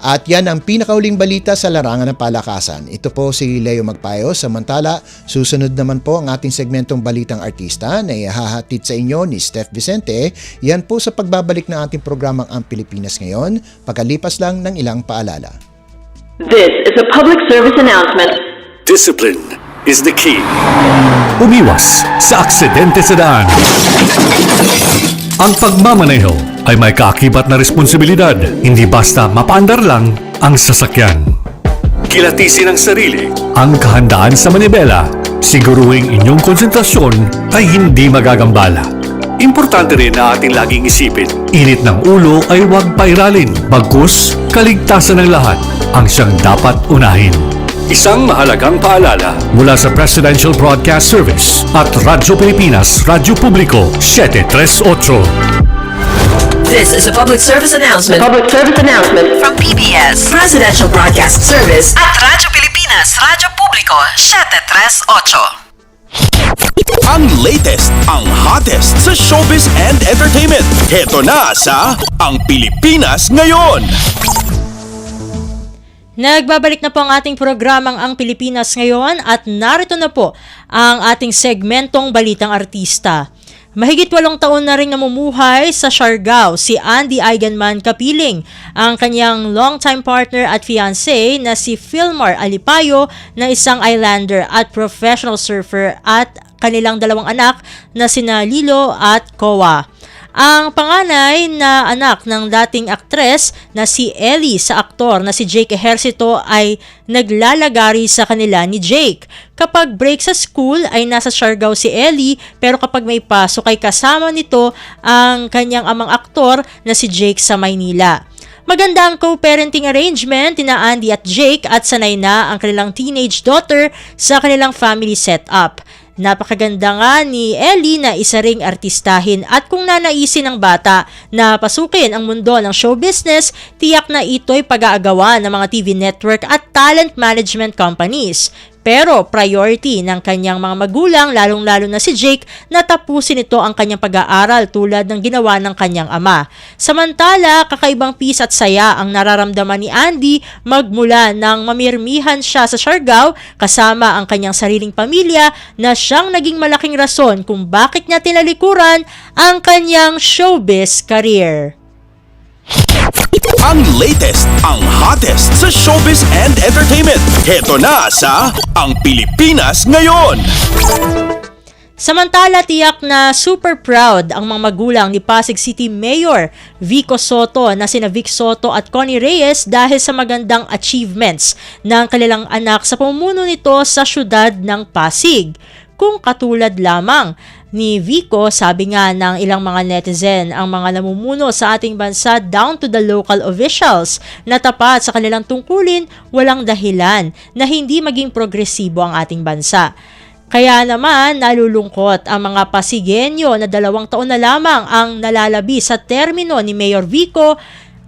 At yan ang pinakauling balita sa larangan ng palakasan. Ito po si Leo Magpayo. Samantala, susunod naman po ang ating segmentong Balitang Artista na ihahatid sa inyo ni Steph Vicente. Yan po sa pagbabalik ng ating programang Ang Pilipinas Ngayon, pagkalipas lang ng ilang paalala. This is a public service announcement. Discipline is the key. Umiwas sa aksidente sa daan. Ang pagmamaneho ay may kaakibat na responsibilidad, hindi basta mapaandar lang ang sasakyan. Kilatisin ang sarili, ang kahandaan sa manibela, siguruhing inyong konsentrasyon ay hindi magagambala. Importante rin na ating laging isipin, init ng ulo ay huwag pairalin, bagkus kaligtasan ng lahat ang siyang dapat unahin. Isang mahalagang paalala mula sa Presidential Broadcast Service at Radyo Pilipinas, Radyo Publiko, 738. This is a public service announcement. Public service announcement from PBS, Presidential Broadcast Service at Radyo Pilipinas, Radyo Publiko, 738. Ang latest, ang hottest sa showbiz and entertainment. Heto na sa Ang Pilipinas Ngayon. Nagbabalik na po ang ating programang Ang Pilipinas Ngayon at narito na po ang ating segmentong Balitang Artista. Mahigit 8 taon na rin namumuhay sa Siargao si Andy Eigenman kapiling ang kanyang longtime partner at fiancé na si Philmar Alipayo na isang islander at professional surfer at kanilang 2 anak na sina Lilo at Koa. ang panganay na anak ng dating aktres na si Ellie sa aktor na si Jake Ejercito ay naglalagari sa kanila ni Jake. Kapag break sa school ay nasa Siargao si Ellie, pero kapag may pasok ay kasama nito ang kanyang amang aktor na si Jake sa Maynila. Maganda ang co-parenting arrangement ni Andy at Jake at sanay na ang kanilang teenage daughter sa kanilang family setup. Napakaganda nga ni Ellie na isa ring artistahin at kung nanaisin ng bata na pasukin ang mundo ng show business, tiyak na ito'y pag-aagawan ng mga TV network at talent management companies. Pero priority ng kanyang mga magulang, lalong-lalo na si Jake, na tapusin ito ang kanyang pag-aaral tulad ng ginawa ng kanyang ama. Samantala, kakaibang peace at saya ang nararamdaman ni Andy magmula nang mamirmihan siya sa Siargao kasama ang kanyang sariling pamilya na siyang naging malaking rason kung bakit niya tinalikuran ang kanyang showbiz career. Ang latest, ang hottest sa showbiz and entertainment. Heto na sa Ang Pilipinas Ngayon. Samantala, tiyak na super proud ang mga magulang ni Pasig City Mayor Vico Soto na sina Vic Soto at Connie Reyes dahil sa magandang achievements ng kanilang anak sa pamumuno nito sa syudad ng Pasig. Kung katulad lamang ni Vico, sabi nga ng ilang mga netizen, ang mga namumuno sa ating bansa down to the local officials na tapat sa kanilang tungkulin, walang dahilan na hindi maging progresibo ang ating bansa. Kaya naman nalulungkot ang mga Pasigenyo na 2 taon na lamang ang nalalabi sa termino ni Mayor Vico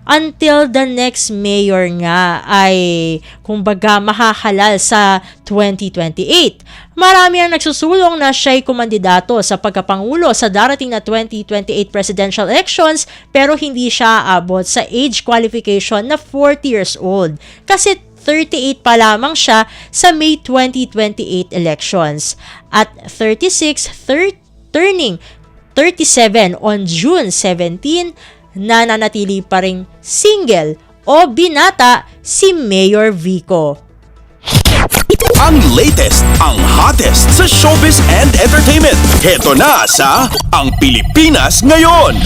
until the next mayor nga ay kumbaga mahahalal sa 2028. Marami ang nagsusulong na siya'y kumandidato sa pagkapangulo sa darating na 2028 presidential elections pero hindi siya aabot sa age qualification na 40 years old kasi 38 pa lamang siya sa May 2028 elections at 36 turning 37 on June 17 nananatili pa ring single o binata si Mayor Vico. Ang latest, ang hottest sa showbiz and entertainment. Heto na sa Ang Pilipinas Ngayon.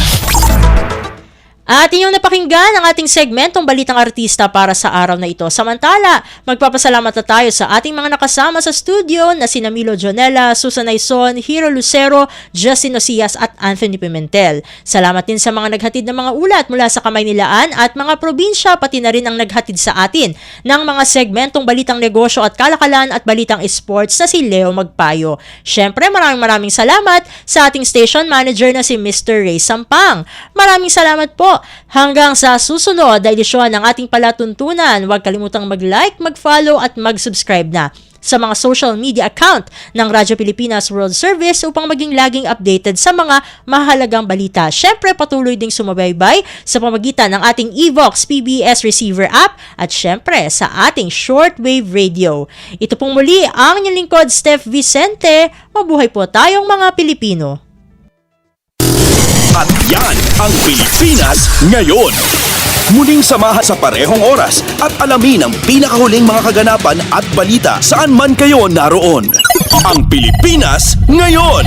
At inyong napakinggan ang ating segmentong Balitang Artista para sa araw na ito. Samantala, magpapasalamat na tayo sa ating mga nakasama sa studio na sina Milo Jonella, Susan Aison, Hiro Lucero, Justin Osias at Anthony Pimentel. Salamat din sa mga naghatid ng mga ulat mula sa Kamaynilaan at mga probinsya, pati na rin ang naghatid sa atin ng mga segmentong Balitang Negosyo at Kalakalan at Balitang Esports na si Leo Magpayo. Syempre, maraming salamat sa ating station manager na si Mr. Ray Sampang. Maraming salamat po. Hanggang sa susunod na edisyon ng ating palatuntunan, huwag kalimutang mag-like, mag-follow at mag-subscribe na sa mga social media account ng Radyo Pilipinas World Service upang maging laging updated sa mga mahalagang balita. Syempre, patuloy ding sumabaybay sa pamagitan ng ating Evox PBS receiver app at syempre sa ating shortwave radio. Ito pong muli ang inyong lingkod, Steph Vicente. Mabuhay po tayong mga Pilipino. At yan ang Pilipinas Ngayon. Muling samahan sa parehong oras at alamin ang pinakahuling mga kaganapan at balita saan man kayo naroon. Ang Pilipinas Ngayon.